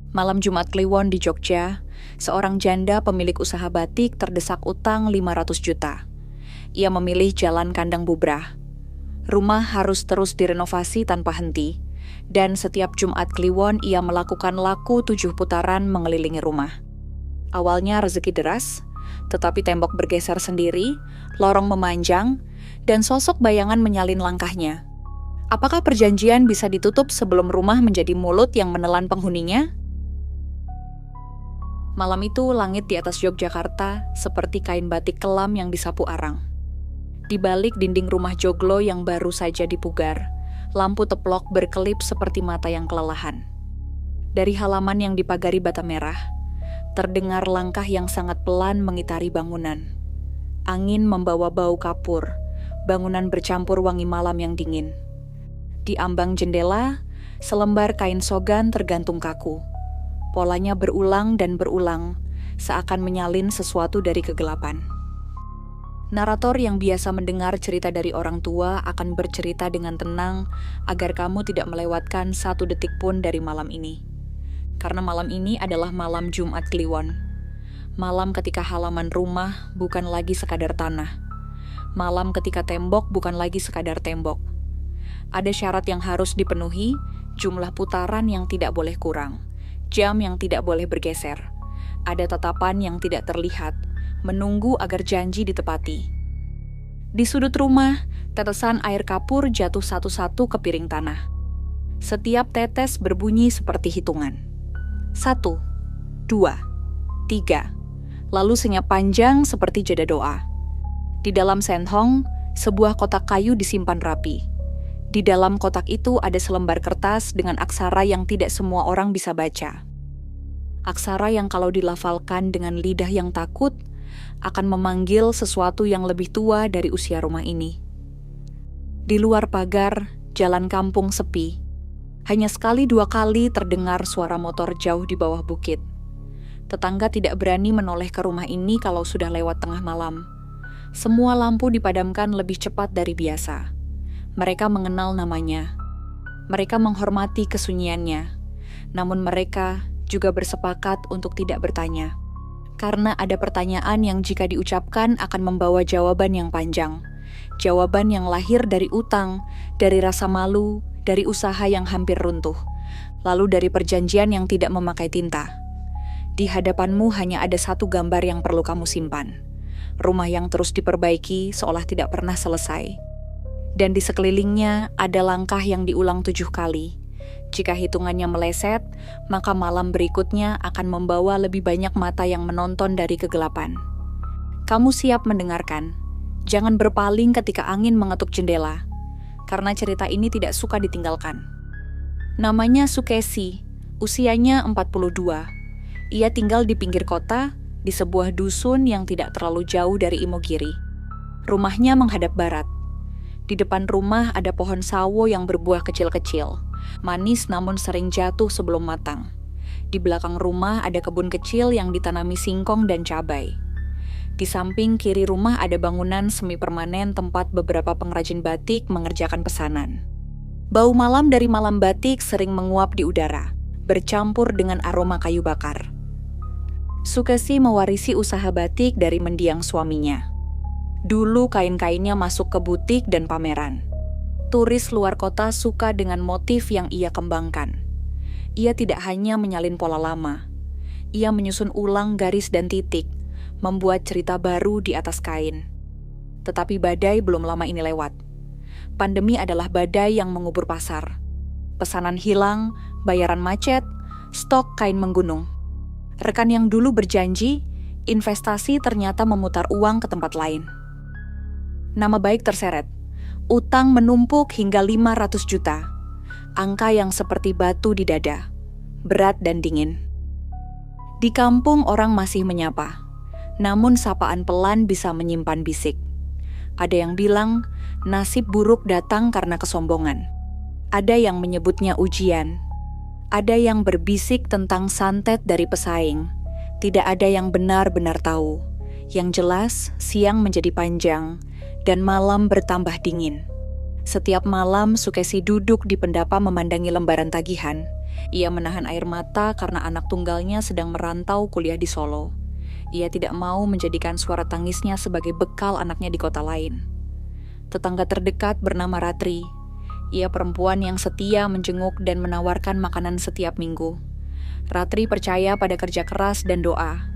Malam Jumat Kliwon di Jogja, seorang janda pemilik usaha batik terdesak utang 500 juta. Ia memilih jalan kandang bubrah. Rumah harus terus direnovasi tanpa henti, dan setiap Jumat Kliwon ia melakukan laku 7 putaran mengelilingi rumah. Awalnya rezeki deras, tetapi tembok bergeser sendiri, lorong memanjang, dan sosok bayangan menyalin langkahnya. Apakah perjanjian bisa ditutup sebelum rumah menjadi mulut yang menelan penghuninya? Malam itu langit di atas Yogyakarta seperti kain batik kelam yang disapu arang. Di balik dinding rumah joglo yang baru saja dipugar, lampu teplok berkelip seperti mata yang kelelahan. Dari halaman yang dipagari bata merah, terdengar langkah yang sangat pelan mengitari bangunan. Angin membawa bau kapur, bangunan bercampur wangi malam yang dingin. Di ambang jendela, selembar kain sogan tergantung kaku. Polanya berulang dan berulang, seakan menyalin sesuatu dari kegelapan. Narator yang biasa mendengar cerita dari orang tua akan bercerita dengan tenang agar kamu tidak melewatkan satu detik pun dari malam ini. Karena malam ini adalah malam Jumat Kliwon. Malam ketika halaman rumah bukan lagi sekadar tanah. Malam ketika tembok bukan lagi sekadar tembok. Ada syarat yang harus dipenuhi, jumlah putaran yang tidak boleh kurang, jam yang tidak boleh bergeser. Ada tatapan yang tidak terlihat, menunggu agar janji ditepati. Di sudut rumah, tetesan air kapur jatuh satu-satu ke piring tanah. Setiap tetes berbunyi seperti hitungan. 1, 2, 3. Lalu senyap panjang seperti jeda doa. Di dalam senthong, sebuah kotak kayu disimpan rapi. Di dalam kotak itu ada selembar kertas dengan aksara yang tidak semua orang bisa baca. Aksara yang kalau dilafalkan dengan lidah yang takut, akan memanggil sesuatu yang lebih tua dari usia rumah ini. Di luar pagar, jalan kampung sepi. Hanya sekali 2 kali terdengar suara motor jauh di bawah bukit. Tetangga tidak berani menoleh ke rumah ini kalau sudah lewat tengah malam. Semua lampu dipadamkan lebih cepat dari biasa. Mereka mengenal namanya. Mereka menghormati kesunyiannya. Namun mereka juga bersepakat untuk tidak bertanya. Karena ada pertanyaan yang jika diucapkan akan membawa jawaban yang panjang. Jawaban yang lahir dari utang, dari rasa malu, dari usaha yang hampir runtuh. Lalu dari perjanjian yang tidak memakai tinta. Di hadapanmu hanya ada satu gambar yang perlu kamu simpan. Rumah yang terus diperbaiki seolah tidak pernah selesai. Dan di sekelilingnya ada langkah yang diulang 7 kali. Jika hitungannya meleset, maka malam berikutnya akan membawa lebih banyak mata yang menonton dari kegelapan. Kamu siap mendengarkan. Jangan berpaling ketika angin mengetuk jendela, karena cerita ini tidak suka ditinggalkan. Namanya Sukesi, usianya 42. Ia tinggal di pinggir kota, di sebuah dusun yang tidak terlalu jauh dari Imogiri. Rumahnya menghadap barat. Di depan rumah ada pohon sawo yang berbuah kecil-kecil, manis namun sering jatuh sebelum matang. Di belakang rumah ada kebun kecil yang ditanami singkong dan cabai. Di samping kiri rumah ada bangunan semi permanen tempat beberapa pengrajin batik mengerjakan pesanan. Bau malam dari malam batik sering menguap di udara, bercampur dengan aroma kayu bakar. Sukesi mewarisi usaha batik dari mendiang suaminya. Dulu kain-kainnya masuk ke butik dan pameran. Turis luar kota suka dengan motif yang ia kembangkan. Ia tidak hanya menyalin pola lama. Ia menyusun ulang garis dan titik, membuat cerita baru di atas kain. Tetapi badai belum lama ini lewat. Pandemi adalah badai yang mengubur pasar. Pesanan hilang, bayaran macet, stok kain menggunung. Rekan yang dulu berjanji, investasi ternyata memutar uang ke tempat lain. Nama baik terseret. Utang menumpuk hingga 500 juta. Angka yang seperti batu di dada. Berat dan dingin. Di kampung orang masih menyapa. Namun sapaan pelan bisa menyimpan bisik. Ada yang bilang, nasib buruk datang karena kesombongan. Ada yang menyebutnya ujian. Ada yang berbisik tentang santet dari pesaing. Tidak ada yang benar-benar tahu. Yang jelas, siang menjadi panjang, dan malam bertambah dingin. Setiap malam Sukesi duduk di pendapa memandangi lembaran tagihan. Ia menahan air mata karena anak tunggalnya sedang merantau kuliah di Solo. Ia tidak mau menjadikan suara tangisnya sebagai bekal anaknya di kota lain. Tetangga terdekat bernama Ratri. Ia perempuan yang setia menjenguk dan menawarkan makanan setiap minggu. Ratri percaya pada kerja keras dan doa.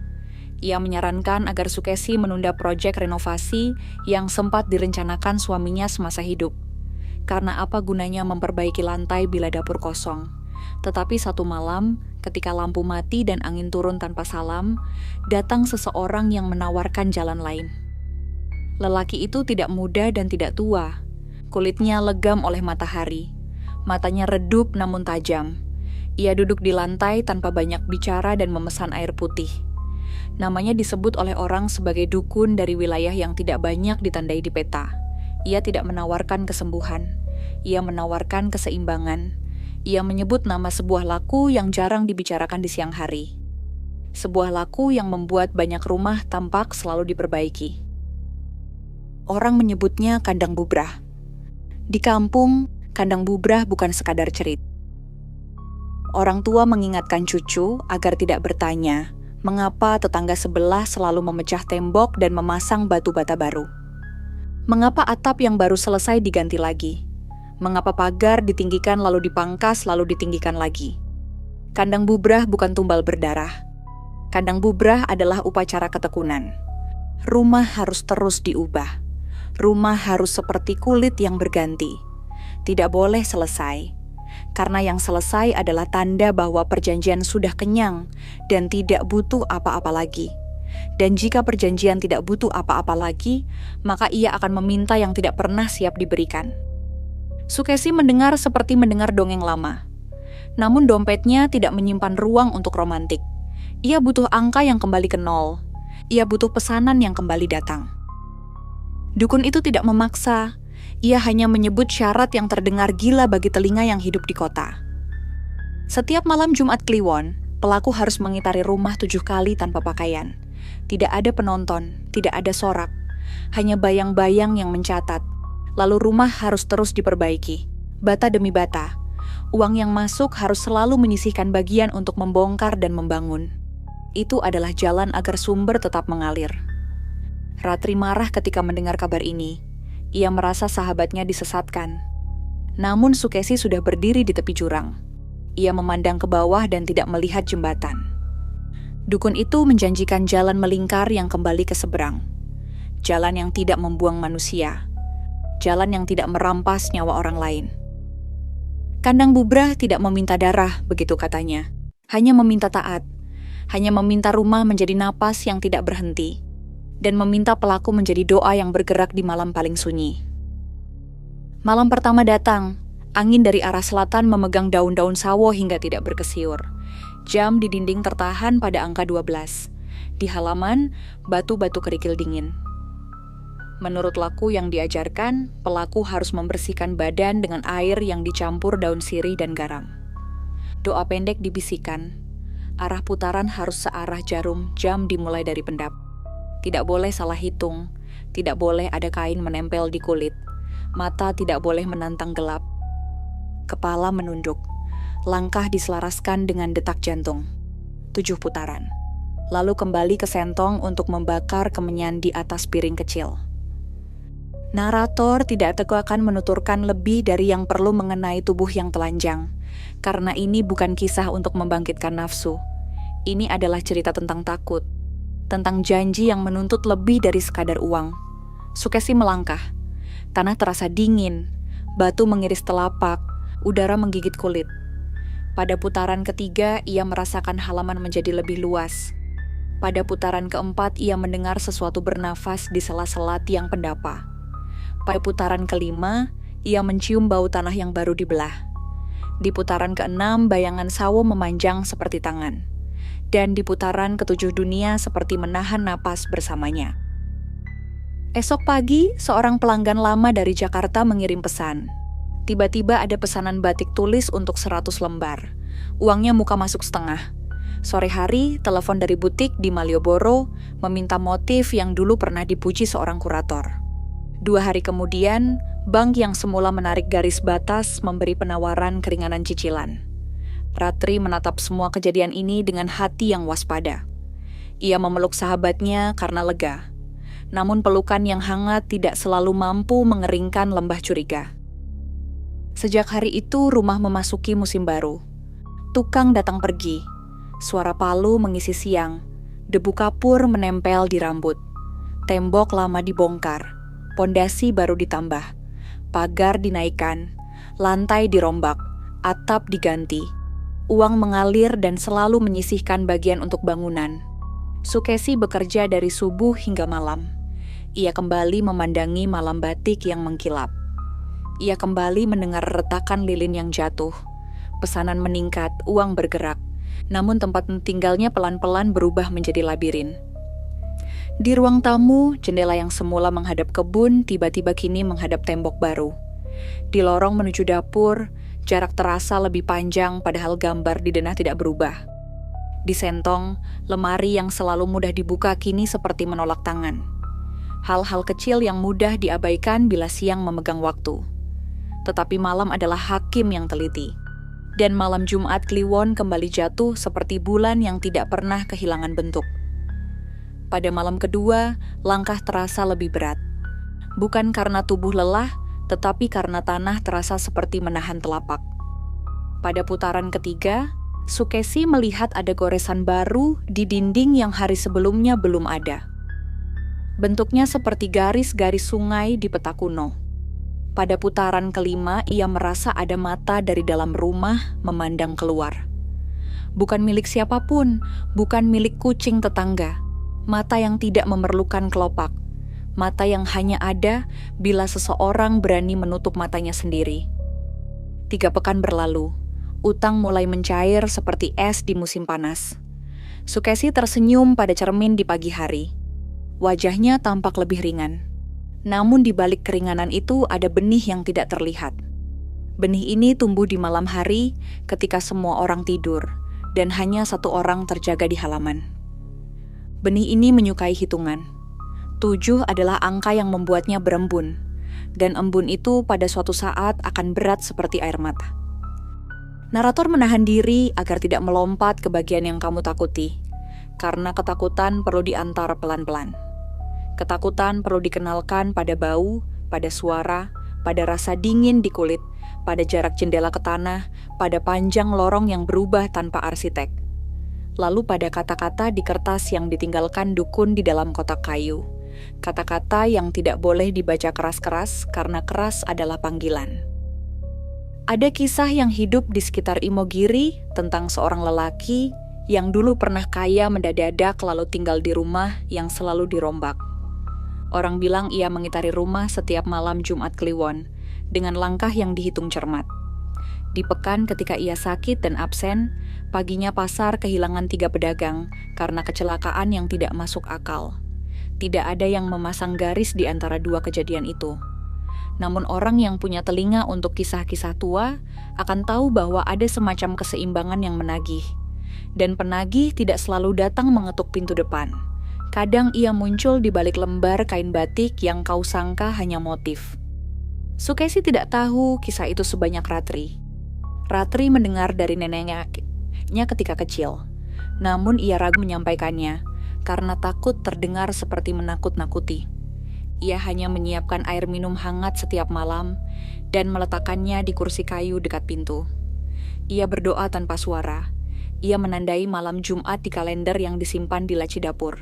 Ia menyarankan agar Sukesi menunda proyek renovasi yang sempat direncanakan suaminya semasa hidup. Karena apa gunanya memperbaiki lantai bila dapur kosong? Tetapi satu malam, ketika lampu mati dan angin turun tanpa salam, datang seseorang yang menawarkan jalan lain. Lelaki itu tidak muda dan tidak tua. Kulitnya legam oleh matahari. Matanya redup namun tajam. Ia duduk di lantai tanpa banyak bicara dan memesan air putih. Namanya disebut oleh orang sebagai dukun dari wilayah yang tidak banyak ditandai di peta. Ia tidak menawarkan kesembuhan. Ia menawarkan keseimbangan. Ia menyebut nama sebuah laku yang jarang dibicarakan di siang hari. Sebuah laku yang membuat banyak rumah tampak selalu diperbaiki. Orang menyebutnya kandang bubrah. Di kampung, kandang bubrah bukan sekadar cerita. Orang tua mengingatkan cucu agar tidak bertanya mengapa tetangga sebelah selalu memecah tembok dan memasang batu bata baru. Mengapa atap yang baru selesai diganti lagi? Mengapa pagar ditinggikan lalu dipangkas lalu ditinggikan lagi? Kandang bubrah bukan tumbal berdarah. Kandang bubrah adalah upacara ketekunan. Rumah harus terus diubah. Rumah harus seperti kulit yang berganti. Tidak boleh selesai. Karena yang selesai adalah tanda bahwa perjanjian sudah kenyang dan tidak butuh apa-apa lagi. Dan jika perjanjian tidak butuh apa-apa lagi, maka ia akan meminta yang tidak pernah siap diberikan. Sukesi mendengar seperti mendengar dongeng lama. Namun dompetnya tidak menyimpan ruang untuk romantik. Ia butuh angka yang kembali ke nol. Ia butuh pesanan yang kembali datang. Dukun itu tidak memaksa. Ia hanya menyebut syarat yang terdengar gila bagi telinga yang hidup di kota. Setiap malam Jumat Kliwon, pelaku harus mengitari rumah 7 kali tanpa pakaian. Tidak ada penonton, tidak ada sorak. Hanya bayang-bayang yang mencatat. Lalu rumah harus terus diperbaiki, bata demi bata. Uang yang masuk harus selalu menyisihkan bagian untuk membongkar dan membangun. Itu adalah jalan agar sumber tetap mengalir. Ratri marah ketika mendengar kabar ini. Ia merasa sahabatnya disesatkan. Namun Sukesi sudah berdiri di tepi jurang. Ia memandang ke bawah dan tidak melihat jembatan. Dukun itu menjanjikan jalan melingkar yang kembali ke seberang. Jalan yang tidak membuang manusia. Jalan yang tidak merampas nyawa orang lain. Kandang bubrah tidak meminta darah, begitu katanya. Hanya meminta taat. Hanya meminta rumah menjadi napas yang tidak berhenti. Dan meminta pelaku menjadi doa yang bergerak di malam paling sunyi. Malam pertama datang. Angin dari arah selatan memegang daun-daun sawo hingga tidak berkesiur. Jam di dinding tertahan pada angka 12. Di halaman, batu-batu kerikil dingin. Menurut laku yang diajarkan, pelaku harus membersihkan badan dengan air yang dicampur daun sirih dan garam. Doa pendek dibisikkan. Arah putaran harus searah jarum, jam dimulai dari pendap. Tidak boleh salah hitung. Tidak boleh ada kain menempel di kulit. Mata tidak boleh menantang gelap. Kepala menunduk. Langkah diselaraskan dengan detak jantung. 7 putaran. Lalu kembali ke sentong untuk membakar kemenyan di atas piring kecil. Narator tidak akan menuturkan lebih dari yang perlu mengenai tubuh yang telanjang, karena ini bukan kisah untuk membangkitkan nafsu. Ini adalah cerita tentang takut, tentang janji yang menuntut lebih dari sekadar uang. Sukesi melangkah. Tanah terasa dingin, batu mengiris telapak, udara menggigit kulit. Pada putaran ketiga, ia merasakan halaman menjadi lebih luas. Pada putaran keempat, ia mendengar sesuatu bernafas di sela-sela tiang pendapa. Pada putaran kelima, ia mencium bau tanah yang baru dibelah. Di putaran keenam, bayangan sawo memanjang seperti tangan. Dan di putaran ketujuh dunia seperti menahan napas bersamanya. Esok pagi, seorang pelanggan lama dari Jakarta mengirim pesan. Tiba-tiba ada pesanan batik tulis untuk 100 lembar. Uangnya muka masuk setengah. Sore hari, telepon dari butik di Malioboro meminta motif yang dulu pernah dipuji seorang kurator. 2 hari kemudian, bank yang semula menarik garis batas memberi penawaran keringanan cicilan. Ratri menatap semua kejadian ini dengan hati yang waspada. Ia memeluk sahabatnya karena lega. Namun pelukan yang hangat tidak selalu mampu mengeringkan lembah curiga. Sejak hari itu rumah memasuki musim baru. Tukang datang pergi. Suara palu mengisi siang. Debu kapur menempel di rambut. Tembok lama dibongkar. Pondasi baru ditambah. Pagar dinaikkan. Lantai dirombak. Atap diganti. Uang mengalir dan selalu menyisihkan bagian untuk bangunan. Sukesi bekerja dari subuh hingga malam. Ia kembali memandangi malam batik yang mengkilap. Ia kembali mendengar retakan lilin yang jatuh. Pesanan meningkat, uang bergerak. Namun tempat tinggalnya pelan-pelan berubah menjadi labirin. Di ruang tamu, jendela yang semula menghadap kebun tiba-tiba kini menghadap tembok baru. Di lorong menuju dapur, jarak terasa lebih panjang padahal gambar di denah tidak berubah. Di sentong, lemari yang selalu mudah dibuka kini seperti menolak tangan. Hal-hal kecil yang mudah diabaikan bila siang memegang waktu. Tetapi malam adalah hakim yang teliti. Dan malam Jumat Kliwon kembali jatuh seperti bulan yang tidak pernah kehilangan bentuk. Pada malam kedua, langkah terasa lebih berat. Bukan karena tubuh lelah, tetapi karena tanah terasa seperti menahan telapak. Pada putaran ketiga, Sukesi melihat ada goresan baru di dinding yang hari sebelumnya belum ada. Bentuknya seperti garis-garis sungai di peta kuno. Pada putaran kelima, ia merasa ada mata dari dalam rumah memandang keluar. Bukan milik siapapun, bukan milik kucing tetangga. Mata yang tidak memerlukan kelopak. Mata yang hanya ada bila seseorang berani menutup matanya sendiri. 3 pekan berlalu. Utang mulai mencair seperti es di musim panas. Sukesi tersenyum pada cermin di pagi hari. Wajahnya tampak lebih ringan. Namun di balik keringanan itu ada benih yang tidak terlihat. Benih ini tumbuh di malam hari ketika semua orang tidur dan hanya 1 orang terjaga di halaman. Benih ini menyukai hitungan. 7 adalah angka yang membuatnya berembun, dan embun itu pada suatu saat akan berat seperti air mata. Narator menahan diri agar tidak melompat ke bagian yang kamu takuti, karena ketakutan perlu diantar pelan-pelan. Ketakutan perlu dikenalkan pada bau, pada suara, pada rasa dingin di kulit, pada jarak jendela ke tanah, pada panjang lorong yang berubah tanpa arsitek. Lalu pada kata-kata di kertas yang ditinggalkan dukun di dalam kotak kayu. Kata-kata yang tidak boleh dibaca keras-keras karena keras adalah panggilan. Ada kisah yang hidup di sekitar Imogiri tentang seorang lelaki yang dulu pernah kaya mendadak lalu tinggal di rumah yang selalu dirombak. Orang bilang ia mengitari rumah setiap malam Jumat Kliwon dengan langkah yang dihitung cermat. Di pekan ketika ia sakit dan absen, paginya pasar kehilangan 3 pedagang karena kecelakaan yang tidak masuk akal. Tidak ada yang memasang garis di antara 2 kejadian itu. Namun orang yang punya telinga untuk kisah-kisah tua akan tahu bahwa ada semacam keseimbangan yang menagih. Dan penagih tidak selalu datang mengetuk pintu depan. Kadang ia muncul di balik lembar kain batik yang kau sangka hanya motif. Sukesi tidak tahu kisah itu sebanyak Ratri. Ratri mendengar dari neneknya ketika kecil. Namun ia ragu menyampaikannya karena takut terdengar seperti menakut-nakuti. Ia hanya menyiapkan air minum hangat setiap malam dan meletakkannya di kursi kayu dekat pintu. Ia berdoa tanpa suara. Ia menandai malam Jumat di kalender yang disimpan di laci dapur.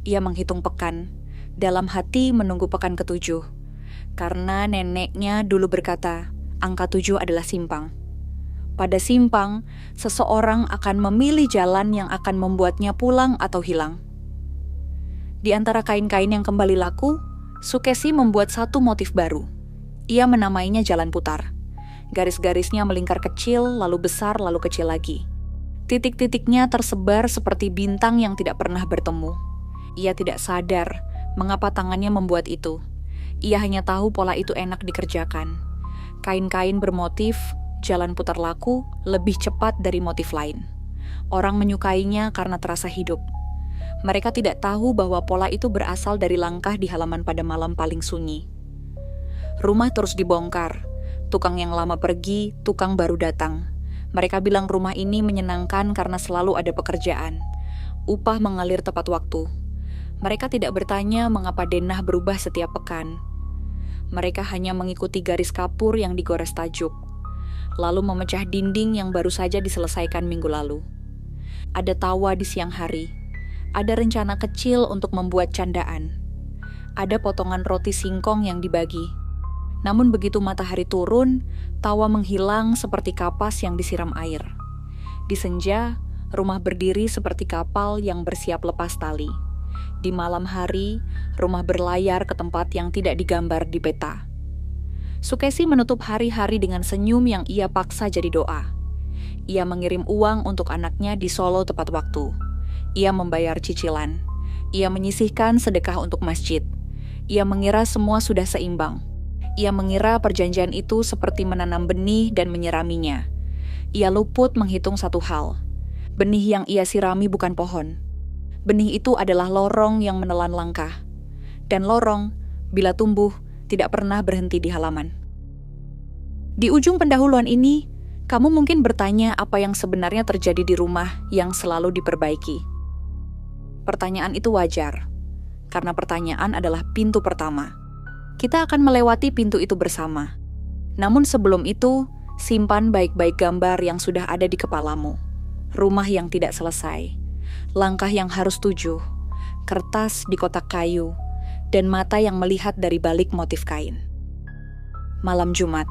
Ia menghitung pekan, dalam hati menunggu pekan ke-7. Karena neneknya dulu berkata, angka 7 adalah simpang. Pada simpang, seseorang akan memilih jalan yang akan membuatnya pulang atau hilang. Di antara kain-kain yang kembali laku, Sukesi membuat 1 motif baru. Ia menamainya jalan putar. Garis-garisnya melingkar kecil, lalu besar, lalu kecil lagi. Titik-titiknya tersebar seperti bintang yang tidak pernah bertemu. Ia tidak sadar mengapa tangannya membuat itu. Ia hanya tahu pola itu enak dikerjakan. Kain-kain bermotif, jalan putar laku, lebih cepat dari motif lain. Orang menyukainya karena terasa hidup. Mereka tidak tahu bahwa pola itu berasal dari langkah di halaman pada malam paling sunyi. Rumah terus dibongkar. Tukang yang lama pergi, tukang baru datang. Mereka bilang rumah ini menyenangkan karena selalu ada pekerjaan. Upah mengalir tepat waktu. Mereka tidak bertanya mengapa denah berubah setiap pekan. Mereka hanya mengikuti garis kapur yang digores tajuk, lalu memecah dinding yang baru saja diselesaikan minggu lalu. Ada tawa di siang hari. Ada rencana kecil untuk membuat candaan. Ada potongan roti singkong yang dibagi. Namun begitu matahari turun, tawa menghilang seperti kapas yang disiram air. Di senja, rumah berdiri seperti kapal yang bersiap lepas tali. Di malam hari, rumah berlayar ke tempat yang tidak digambar di peta. Sukesi menutup hari-hari dengan senyum yang ia paksa jadi doa. Ia mengirim uang untuk anaknya di Solo tepat waktu. Ia membayar cicilan. Ia menyisihkan sedekah untuk masjid. Ia mengira semua sudah seimbang. Ia mengira perjanjian itu seperti menanam benih dan menyiraminya. Ia luput menghitung satu hal. Benih yang ia sirami bukan pohon. Benih itu adalah lorong yang menelan langkah. Dan lorong, bila tumbuh, tidak pernah berhenti di halaman. Di ujung pendahuluan ini, kamu mungkin bertanya apa yang sebenarnya terjadi di rumah yang selalu diperbaiki. Pertanyaan itu wajar, karena pertanyaan adalah pintu pertama. Kita akan melewati pintu itu bersama. Namun sebelum itu, simpan baik-baik gambar yang sudah ada di kepalamu. Rumah yang tidak selesai, langkah yang harus tujuh, kertas di kotak kayu, dan mata yang melihat dari balik motif kain. Malam Jumat.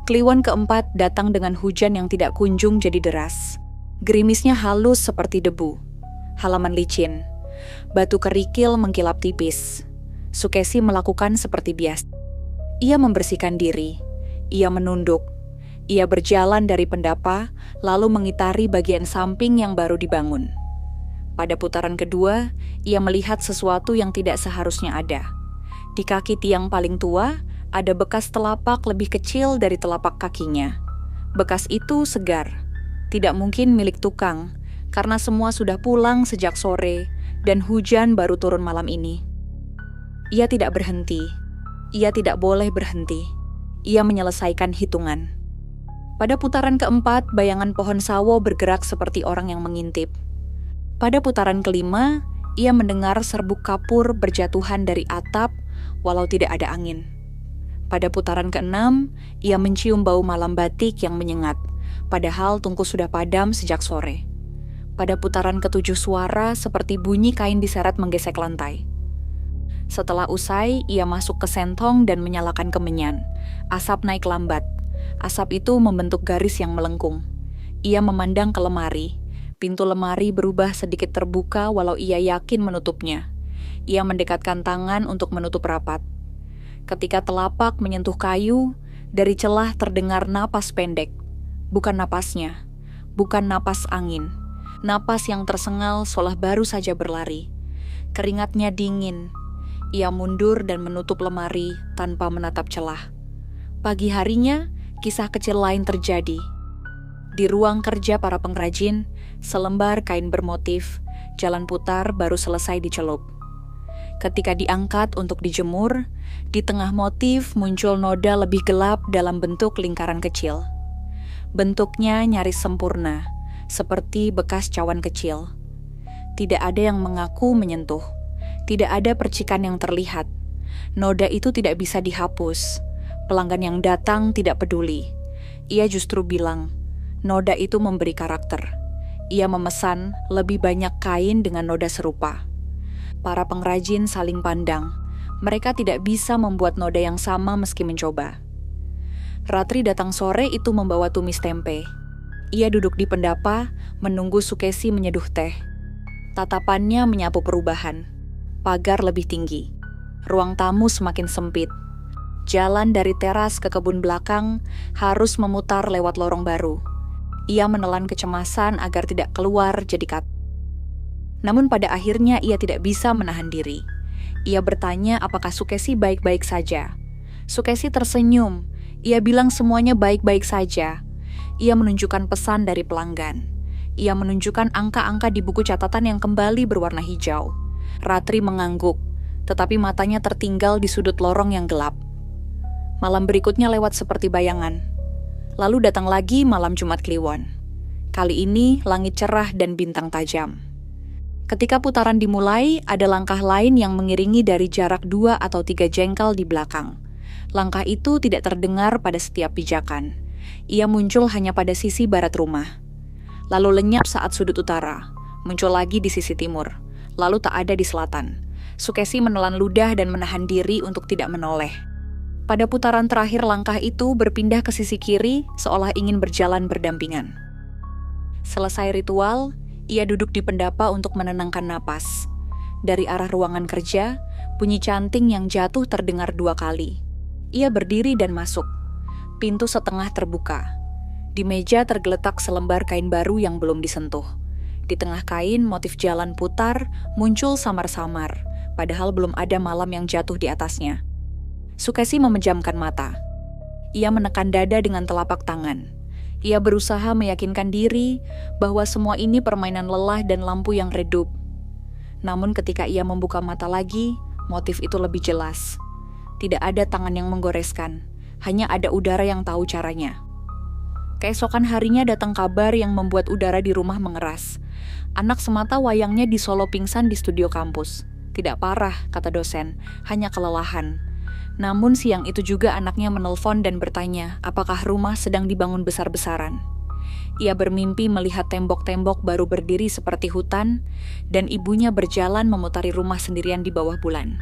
Kliwon keempat datang dengan hujan yang tidak kunjung jadi deras. Gerimisnya halus seperti debu. Halaman licin. Batu kerikil mengkilap tipis. Sukesi melakukan seperti biasa. Ia membersihkan diri. Ia menunduk. Ia berjalan dari pendapa, lalu mengitari bagian samping yang baru dibangun. Pada putaran kedua, ia melihat sesuatu yang tidak seharusnya ada. Di kaki tiang paling tua, ada bekas telapak lebih kecil dari telapak kakinya. Bekas itu segar. Tidak mungkin milik tukang, karena semua sudah pulang sejak sore dan hujan baru turun malam ini. Ia tidak berhenti. Ia tidak boleh berhenti. Ia menyelesaikan hitungan. Pada putaran keempat, bayangan pohon sawo bergerak seperti orang yang mengintip. Pada putaran kelima, ia mendengar serbuk kapur berjatuhan dari atap walau tidak ada angin. Pada putaran keenam, ia mencium bau malam batik yang menyengat, padahal tungku sudah padam sejak sore. Pada putaran ketujuh, suara seperti bunyi kain diseret menggesek lantai. Setelah usai, ia masuk ke sentong dan menyalakan kemenyan. Asap naik lambat. Asap itu membentuk garis yang melengkung. Ia memandang ke lemari. Pintu lemari berubah sedikit terbuka walau ia yakin menutupnya. Ia mendekatkan tangan untuk menutup rapat. Ketika telapak menyentuh kayu, dari celah terdengar napas pendek. Bukan napasnya, bukan napas angin. Napas yang tersengal seolah baru saja berlari. Keringatnya dingin. Ia mundur dan menutup lemari tanpa menatap celah. Pagi harinya, kisah kecil lain terjadi. Di ruang kerja para pengrajin, selembar kain bermotif, jalan putar baru selesai dicelup. Ketika diangkat untuk dijemur, di tengah motif muncul noda lebih gelap dalam bentuk lingkaran kecil. Bentuknya nyaris sempurna, seperti bekas cawan kecil. Tidak ada yang mengaku menyentuh. Tidak ada percikan yang terlihat. Noda itu tidak bisa dihapus. Pelanggan yang datang tidak peduli. Ia justru bilang, noda itu memberi karakter. Ia memesan lebih banyak kain dengan noda serupa. Para pengrajin saling pandang. Mereka tidak bisa membuat noda yang sama meski mencoba. Ratri datang sore itu membawa tumis tempe. Ia duduk di pendapa, menunggu Sukesi menyeduh teh. Tatapannya menyapu perubahan. Pagar lebih tinggi. Ruang tamu semakin sempit. Jalan dari teras ke kebun belakang harus memutar lewat lorong baru. Ia menelan kecemasan agar tidak keluar jadi kat. Namun pada akhirnya ia tidak bisa menahan diri. Ia bertanya apakah Sukesi baik-baik saja. Sukesi tersenyum. Ia bilang semuanya baik-baik saja. Ia menunjukkan pesan dari pelanggan. Ia menunjukkan angka-angka di buku catatan yang kembali berwarna hijau. Ratri mengangguk, tetapi matanya tertinggal di sudut lorong yang gelap. Malam berikutnya lewat seperti bayangan. Lalu datang lagi malam Jumat Kliwon. Kali ini langit cerah dan bintang tajam. Ketika putaran dimulai, ada langkah lain yang mengiringi dari jarak 2 atau 3 jengkal di belakang. Langkah itu tidak terdengar pada setiap pijakan. Ia muncul hanya pada sisi barat rumah. Lalu lenyap saat sudut utara, muncul lagi di sisi timur, lalu tak ada di selatan. Sukesi menelan ludah dan menahan diri untuk tidak menoleh. Pada putaran terakhir langkah itu berpindah ke sisi kiri seolah ingin berjalan berdampingan. Selesai ritual, ia duduk di pendapa untuk menenangkan napas. Dari arah ruangan kerja, bunyi canting yang jatuh terdengar 2 kali. Ia berdiri dan masuk. Pintu setengah terbuka. Di meja tergeletak selembar kain baru yang belum disentuh. Di tengah kain, motif jalan putar muncul samar-samar, padahal belum ada malam yang jatuh di atasnya. Sukesi memejamkan mata. Ia menekan dada dengan telapak tangan. Ia berusaha meyakinkan diri bahwa semua ini permainan lelah dan lampu yang redup. Namun ketika ia membuka mata lagi, motif itu lebih jelas. Tidak ada tangan yang menggoreskan, hanya ada udara yang tahu caranya. Keesokan harinya datang kabar yang membuat udara di rumah mengeras. Anak semata wayangnya di Solo pingsan di studio kampus. Tidak parah, kata dosen, hanya kelelahan. Namun siang itu juga anaknya menelpon dan bertanya apakah rumah sedang dibangun besar-besaran. Ia bermimpi melihat tembok-tembok baru berdiri seperti hutan dan ibunya berjalan memutari rumah sendirian di bawah bulan.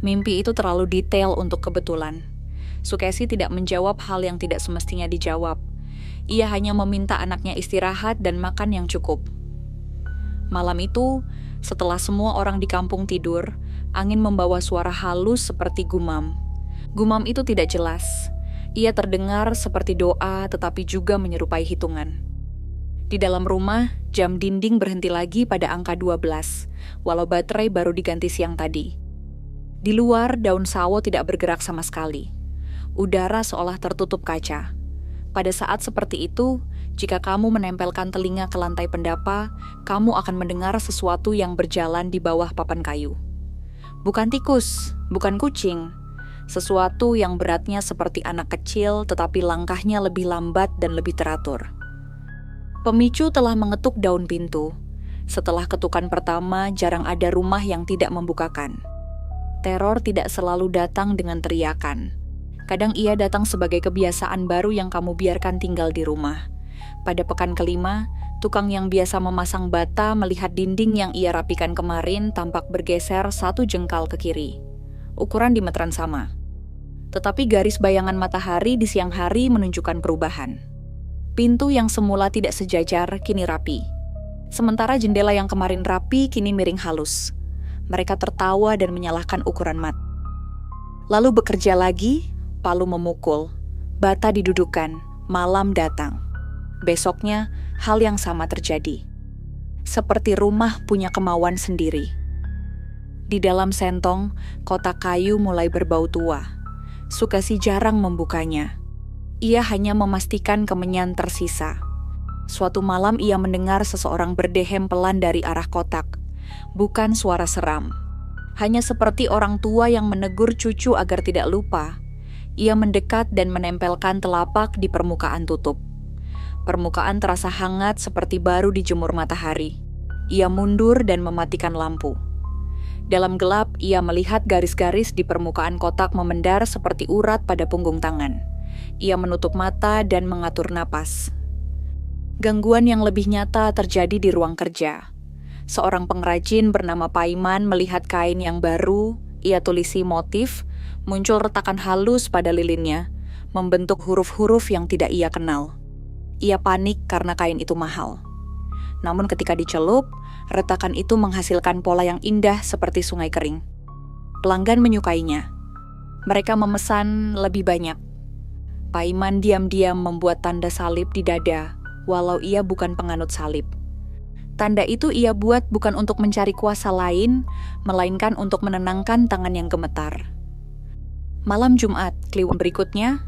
Mimpi itu terlalu detail untuk kebetulan. Sukesi tidak menjawab hal yang tidak semestinya dijawab. Ia hanya meminta anaknya istirahat dan makan yang cukup. Malam itu, setelah semua orang di kampung tidur, angin membawa suara halus seperti gumam. Gumam itu tidak jelas. Ia terdengar seperti doa tetapi juga menyerupai hitungan. Di dalam rumah, jam dinding berhenti lagi pada angka 12, walau baterai baru diganti siang tadi. Di luar, daun sawo tidak bergerak sama sekali. Udara seolah tertutup kaca. Pada saat seperti itu, jika kamu menempelkan telinga ke lantai pendapa, kamu akan mendengar sesuatu yang berjalan di bawah papan kayu. Bukan tikus, bukan kucing. Sesuatu yang beratnya seperti anak kecil tetapi langkahnya lebih lambat dan lebih teratur. Pemicu telah mengetuk daun pintu. Setelah ketukan pertama, jarang ada rumah yang tidak membukakan. Teror tidak selalu datang dengan teriakan. Kadang ia datang sebagai kebiasaan baru yang kamu biarkan tinggal di rumah. Pada pekan kelima, tukang yang biasa memasang bata melihat dinding yang ia rapikan kemarin tampak bergeser 1 jengkal ke kiri. Ukuran diametran sama. Tetapi garis bayangan matahari di siang hari menunjukkan perubahan. Pintu yang semula tidak sejajar kini rapi. Sementara jendela yang kemarin rapi kini miring halus. Mereka tertawa dan menyalahkan ukuran mat. Lalu bekerja lagi, palu memukul, bata didudukan, malam datang. Besoknya, hal yang sama terjadi. Seperti rumah punya kemauan sendiri. Di dalam sentong, kotak kayu mulai berbau tua. Sukesi jarang membukanya. Ia hanya memastikan kemenyan tersisa. Suatu malam ia mendengar seseorang berdehem pelan dari arah kotak. Bukan suara seram. Hanya seperti orang tua yang menegur cucu agar tidak lupa. Ia mendekat dan menempelkan telapak di permukaan tutup. Permukaan terasa hangat seperti baru dijemur matahari. Ia mundur dan mematikan lampu. Dalam gelap, ia melihat garis-garis di permukaan kotak memendar seperti urat pada punggung tangan. Ia menutup mata dan mengatur napas. Gangguan yang lebih nyata terjadi di ruang kerja. Seorang pengrajin bernama Paiman melihat kain yang baru, ia tulisi motif, muncul retakan halus pada lilinnya, membentuk huruf-huruf yang tidak ia kenal. Ia panik karena kain itu mahal. Namun ketika dicelup, retakan itu menghasilkan pola yang indah seperti sungai kering. Pelanggan menyukainya. Mereka memesan lebih banyak. Paiman diam-diam membuat tanda salib di dada, walau ia bukan penganut salib. Tanda itu ia buat bukan untuk mencari kuasa lain, melainkan untuk menenangkan tangan yang gemetar. Malam Jumat, Kliwon berikutnya,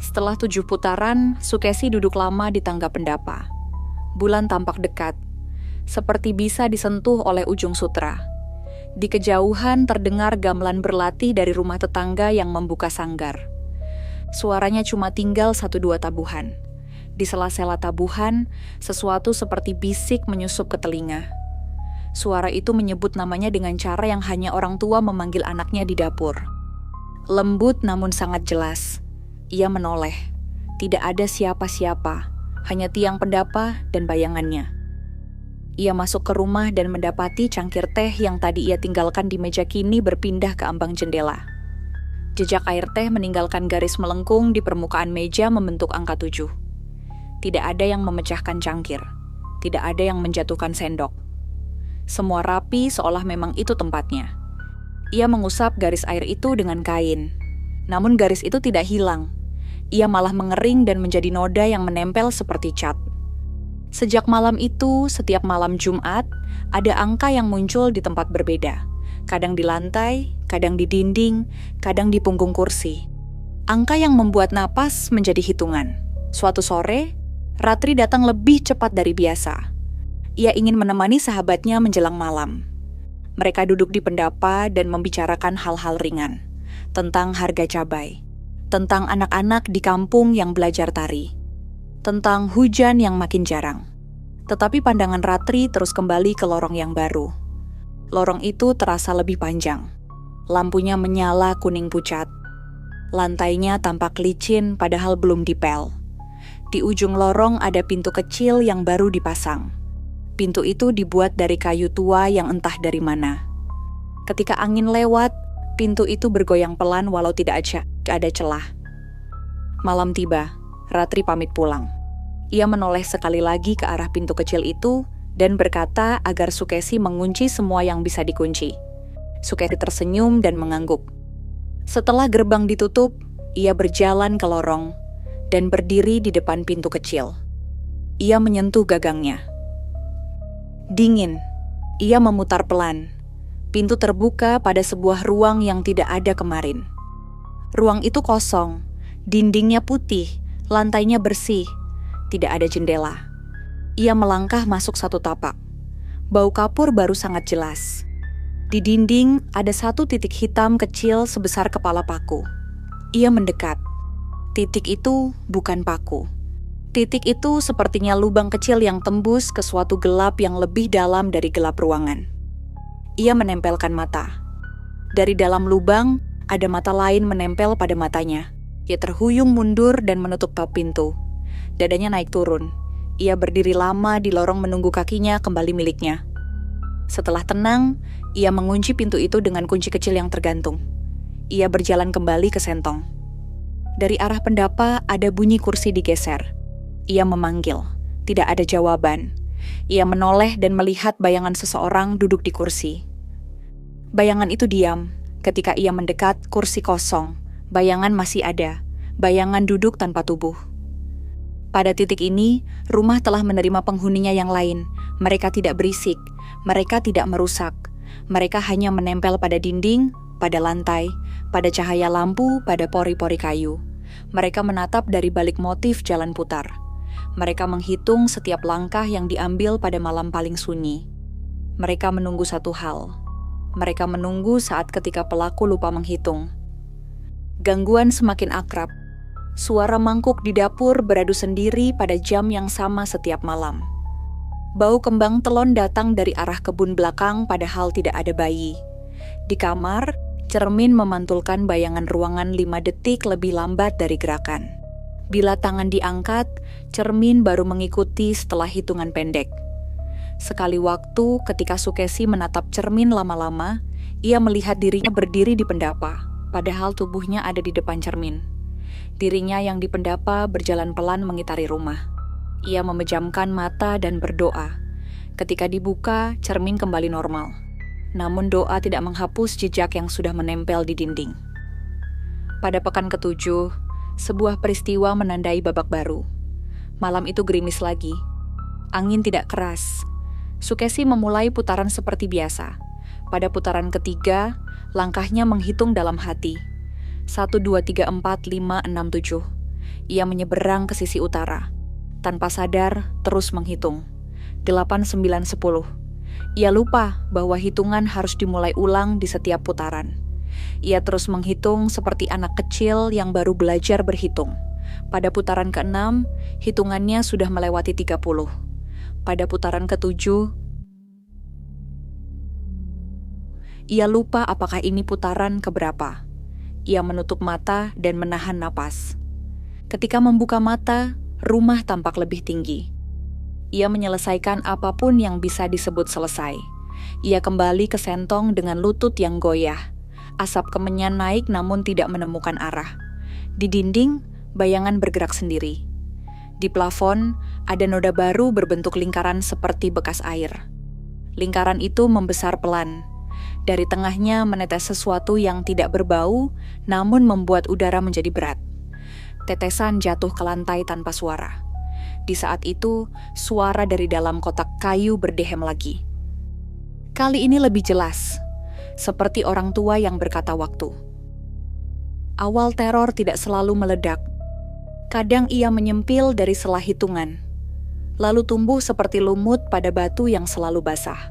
setelah 7 putaran, Sukesi duduk lama di tangga pendapa. Bulan tampak dekat, seperti bisa disentuh oleh ujung sutra. Di kejauhan terdengar gamelan berlatih dari rumah tetangga yang membuka sanggar. Suaranya cuma tinggal 1-2 tabuhan. Di sela-sela tabuhan, sesuatu seperti bisik menyusup ke telinga. Suara itu menyebut namanya dengan cara yang hanya orang tua memanggil anaknya di dapur. Lembut namun sangat jelas. Ia menoleh. Tidak ada siapa-siapa, hanya tiang pendapa dan bayangannya. Ia masuk ke rumah dan mendapati cangkir teh yang tadi ia tinggalkan di meja kini berpindah ke ambang jendela. Jejak air teh meninggalkan garis melengkung di permukaan meja membentuk angka 7. Tidak ada yang memecahkan cangkir. Tidak ada yang menjatuhkan sendok. Semua rapi seolah memang itu tempatnya. Ia mengusap garis air itu dengan kain. Namun garis itu tidak hilang. Ia malah mengering dan menjadi noda yang menempel seperti cat. Sejak malam itu, setiap malam Jumat, ada angka yang muncul di tempat berbeda. Kadang di lantai, kadang di dinding, kadang di punggung kursi. Angka yang membuat napas menjadi hitungan. Suatu sore, Ratri datang lebih cepat dari biasa. Ia ingin menemani sahabatnya menjelang malam. Mereka duduk di pendapa dan membicarakan hal-hal ringan. Tentang harga cabai. Tentang anak-anak di kampung yang belajar tari. Tentang hujan yang makin jarang. Tetapi pandangan Ratri terus kembali ke lorong yang baru. Lorong itu terasa lebih panjang. Lampunya menyala kuning pucat. Lantainya tampak licin padahal belum dipel. Di ujung lorong ada pintu kecil yang baru dipasang. Pintu itu dibuat dari kayu tua yang entah dari mana. Ketika angin lewat, pintu itu bergoyang pelan walau tidak ada celah. Malam tiba, Ratri pamit pulang. Ia menoleh sekali lagi ke arah pintu kecil itu dan berkata agar Sukesi mengunci semua yang bisa dikunci. Sukesi tersenyum dan mengangguk. Setelah gerbang ditutup, ia berjalan ke lorong dan berdiri di depan pintu kecil. Ia menyentuh gagangnya. Dingin. Ia memutar pelan. Pintu terbuka pada sebuah ruang yang tidak ada kemarin. Ruang itu kosong, dindingnya putih, lantainya bersih, tidak ada jendela. Ia melangkah masuk satu tapak. Bau kapur baru sangat jelas. Di dinding ada satu titik hitam kecil sebesar kepala paku. Ia mendekat. Titik itu bukan paku. Titik itu sepertinya lubang kecil yang tembus ke suatu gelap yang lebih dalam dari gelap ruangan. Ia menempelkan mata. Dari dalam lubang, ada mata lain menempel pada matanya. Ia terhuyung mundur dan menutup bab pintu. Dadanya naik turun. Ia berdiri lama di lorong menunggu kakinya kembali miliknya. Setelah tenang, ia mengunci pintu itu dengan kunci kecil yang tergantung. Ia berjalan kembali ke sentong. Dari arah pendapa ada bunyi kursi digeser. Ia memanggil. Tidak ada jawaban. Ia menoleh dan melihat bayangan seseorang duduk di kursi. Bayangan itu diam. Ketika ia mendekat, kursi kosong. Bayangan masih ada. Bayangan duduk tanpa tubuh. Pada titik ini, rumah telah menerima penghuninya yang lain. Mereka tidak berisik. Mereka tidak merusak. Mereka hanya menempel pada dinding, pada lantai, pada cahaya lampu, pada pori-pori kayu. Mereka menatap dari balik motif jalan putar. Mereka menghitung setiap langkah yang diambil pada malam paling sunyi. Mereka menunggu satu hal. Mereka menunggu saat ketika pelaku lupa menghitung. Gangguan semakin akrab. Suara mangkuk di dapur beradu sendiri pada jam yang sama setiap malam. Bau kembang telon datang dari arah kebun belakang padahal tidak ada bayi. Di kamar, cermin memantulkan bayangan ruangan 5 detik lebih lambat dari gerakan. Bila tangan diangkat, cermin baru mengikuti setelah hitungan pendek. Sekali waktu ketika Sukesi menatap cermin lama-lama, ia melihat dirinya berdiri di pendapa, padahal tubuhnya ada di depan cermin. Dirinya yang dipendapa berjalan pelan mengitari rumah. Ia memejamkan mata dan berdoa. Ketika dibuka, cermin kembali normal. Namun doa tidak menghapus jejak yang sudah menempel di dinding. Pada pekan ke-7, sebuah peristiwa menandai babak baru. Malam itu gerimis lagi. Angin tidak keras. Sukesi memulai putaran seperti biasa. Pada putaran ketiga, langkahnya menghitung dalam hati. 1, 2, 3, 4, 5, 6, 7. Ia menyeberang ke sisi utara. Tanpa sadar, terus menghitung. 8, 9, 10. Ia lupa bahwa hitungan harus dimulai ulang di setiap putaran. Ia terus menghitung seperti anak kecil yang baru belajar berhitung. Pada putaran ke-6, hitungannya sudah melewati 30. Pada putaran ke-7, ia lupa apakah ini putaran keberapa. Ia menutup mata dan menahan napas. Ketika membuka mata, rumah tampak lebih tinggi. Ia menyelesaikan apapun yang bisa disebut selesai. Ia kembali ke sentong dengan lutut yang goyah. Asap kemenyan naik namun tidak menemukan arah. Di dinding, bayangan bergerak sendiri. Di plafon, ada noda baru berbentuk lingkaran seperti bekas air. Lingkaran itu membesar pelan. Dari tengahnya menetes sesuatu yang tidak berbau, namun membuat udara menjadi berat. Tetesan jatuh ke lantai tanpa suara. Di saat itu, suara dari dalam kotak kayu berdehem lagi. Kali ini lebih jelas, seperti orang tua yang berkata waktu. Awal teror tidak selalu meledak. Kadang ia menyempil dari sela hitungan, lalu tumbuh seperti lumut pada batu yang selalu basah.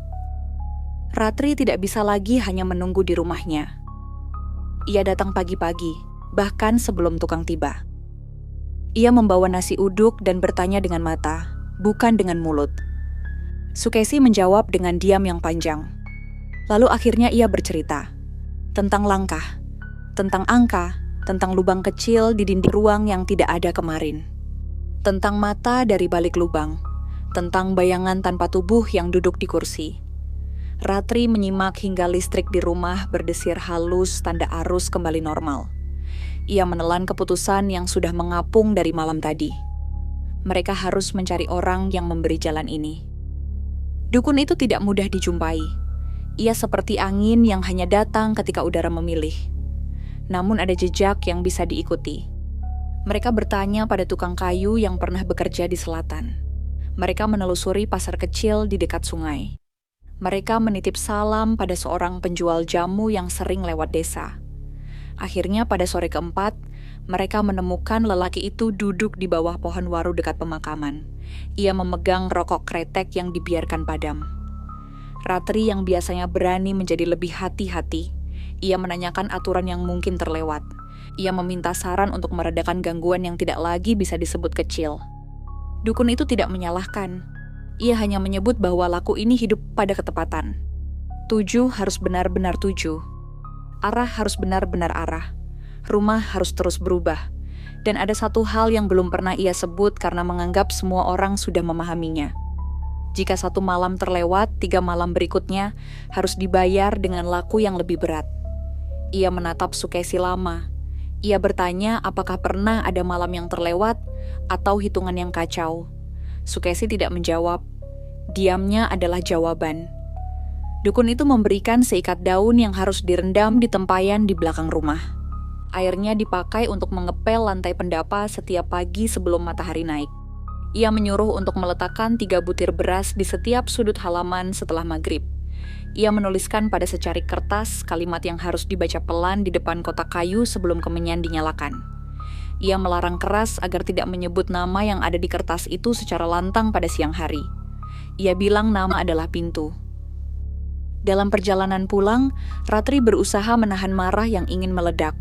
Ratri tidak bisa lagi hanya menunggu di rumahnya. Ia datang pagi-pagi, bahkan sebelum tukang tiba. Ia membawa nasi uduk dan bertanya dengan mata, bukan dengan mulut. Sukesi menjawab dengan diam yang panjang. Lalu akhirnya ia bercerita tentang langkah, tentang angka, tentang lubang kecil di dinding ruang yang tidak ada kemarin, tentang mata dari balik lubang, tentang bayangan tanpa tubuh yang duduk di kursi. Ratri menyimak hingga listrik di rumah berdesir halus tanda arus kembali normal. Ia menelan keputusan yang sudah mengapung dari malam tadi. Mereka harus mencari orang yang memberi jalan ini. Dukun itu tidak mudah dijumpai. Ia seperti angin yang hanya datang ketika udara memilih. Namun ada jejak yang bisa diikuti. Mereka bertanya pada tukang kayu yang pernah bekerja di selatan. Mereka menelusuri pasar kecil di dekat sungai. Mereka menitip salam pada seorang penjual jamu yang sering lewat desa. Akhirnya pada sore keempat, mereka menemukan lelaki itu duduk di bawah pohon waru dekat pemakaman. Ia memegang rokok kretek yang dibiarkan padam. Ratri yang biasanya berani menjadi lebih hati-hati. Ia menanyakan aturan yang mungkin terlewat. Ia meminta saran untuk meredakan gangguan yang tidak lagi bisa disebut kecil. Dukun itu tidak menyalahkan. Ia hanya menyebut bahwa laku ini hidup pada ketepatan. 7 harus benar-benar 7. Arah harus benar-benar arah. Rumah harus terus berubah. Dan ada satu hal yang belum pernah ia sebut karena menganggap semua orang sudah memahaminya. Jika 1 malam terlewat, 3 malam berikutnya harus dibayar dengan laku yang lebih berat. Ia menatap Sukesi lama. Ia bertanya apakah pernah ada malam yang terlewat atau hitungan yang kacau. Sukesi tidak menjawab. Diamnya adalah jawaban. Dukun itu memberikan seikat daun yang harus direndam di tempayan di belakang rumah. Airnya dipakai untuk mengepel lantai pendapa setiap pagi sebelum matahari naik. Ia menyuruh untuk meletakkan 3 butir beras di setiap sudut halaman setelah maghrib. Ia menuliskan pada secarik kertas kalimat yang harus dibaca pelan di depan kotak kayu sebelum kemenyan dinyalakan. Ia melarang keras agar tidak menyebut nama yang ada di kertas itu secara lantang pada siang hari. Ia bilang nama adalah pintu. Dalam perjalanan pulang, Ratri berusaha menahan marah yang ingin meledak.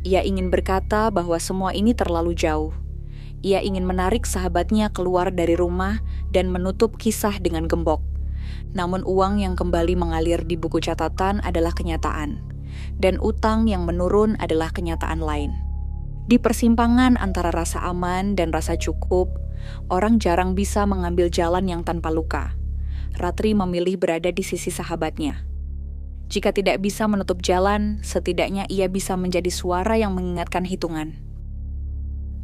Ia ingin berkata bahwa semua ini terlalu jauh. Ia ingin menarik sahabatnya keluar dari rumah dan menutup kisah dengan gembok. Namun uang yang kembali mengalir di buku catatan adalah kenyataan. Dan utang yang menurun adalah kenyataan lain. Di persimpangan antara rasa aman dan rasa cukup, orang jarang bisa mengambil jalan yang tanpa luka. Ratri memilih berada di sisi sahabatnya. Jika tidak bisa menutup jalan, setidaknya ia bisa menjadi suara yang mengingatkan hitungan.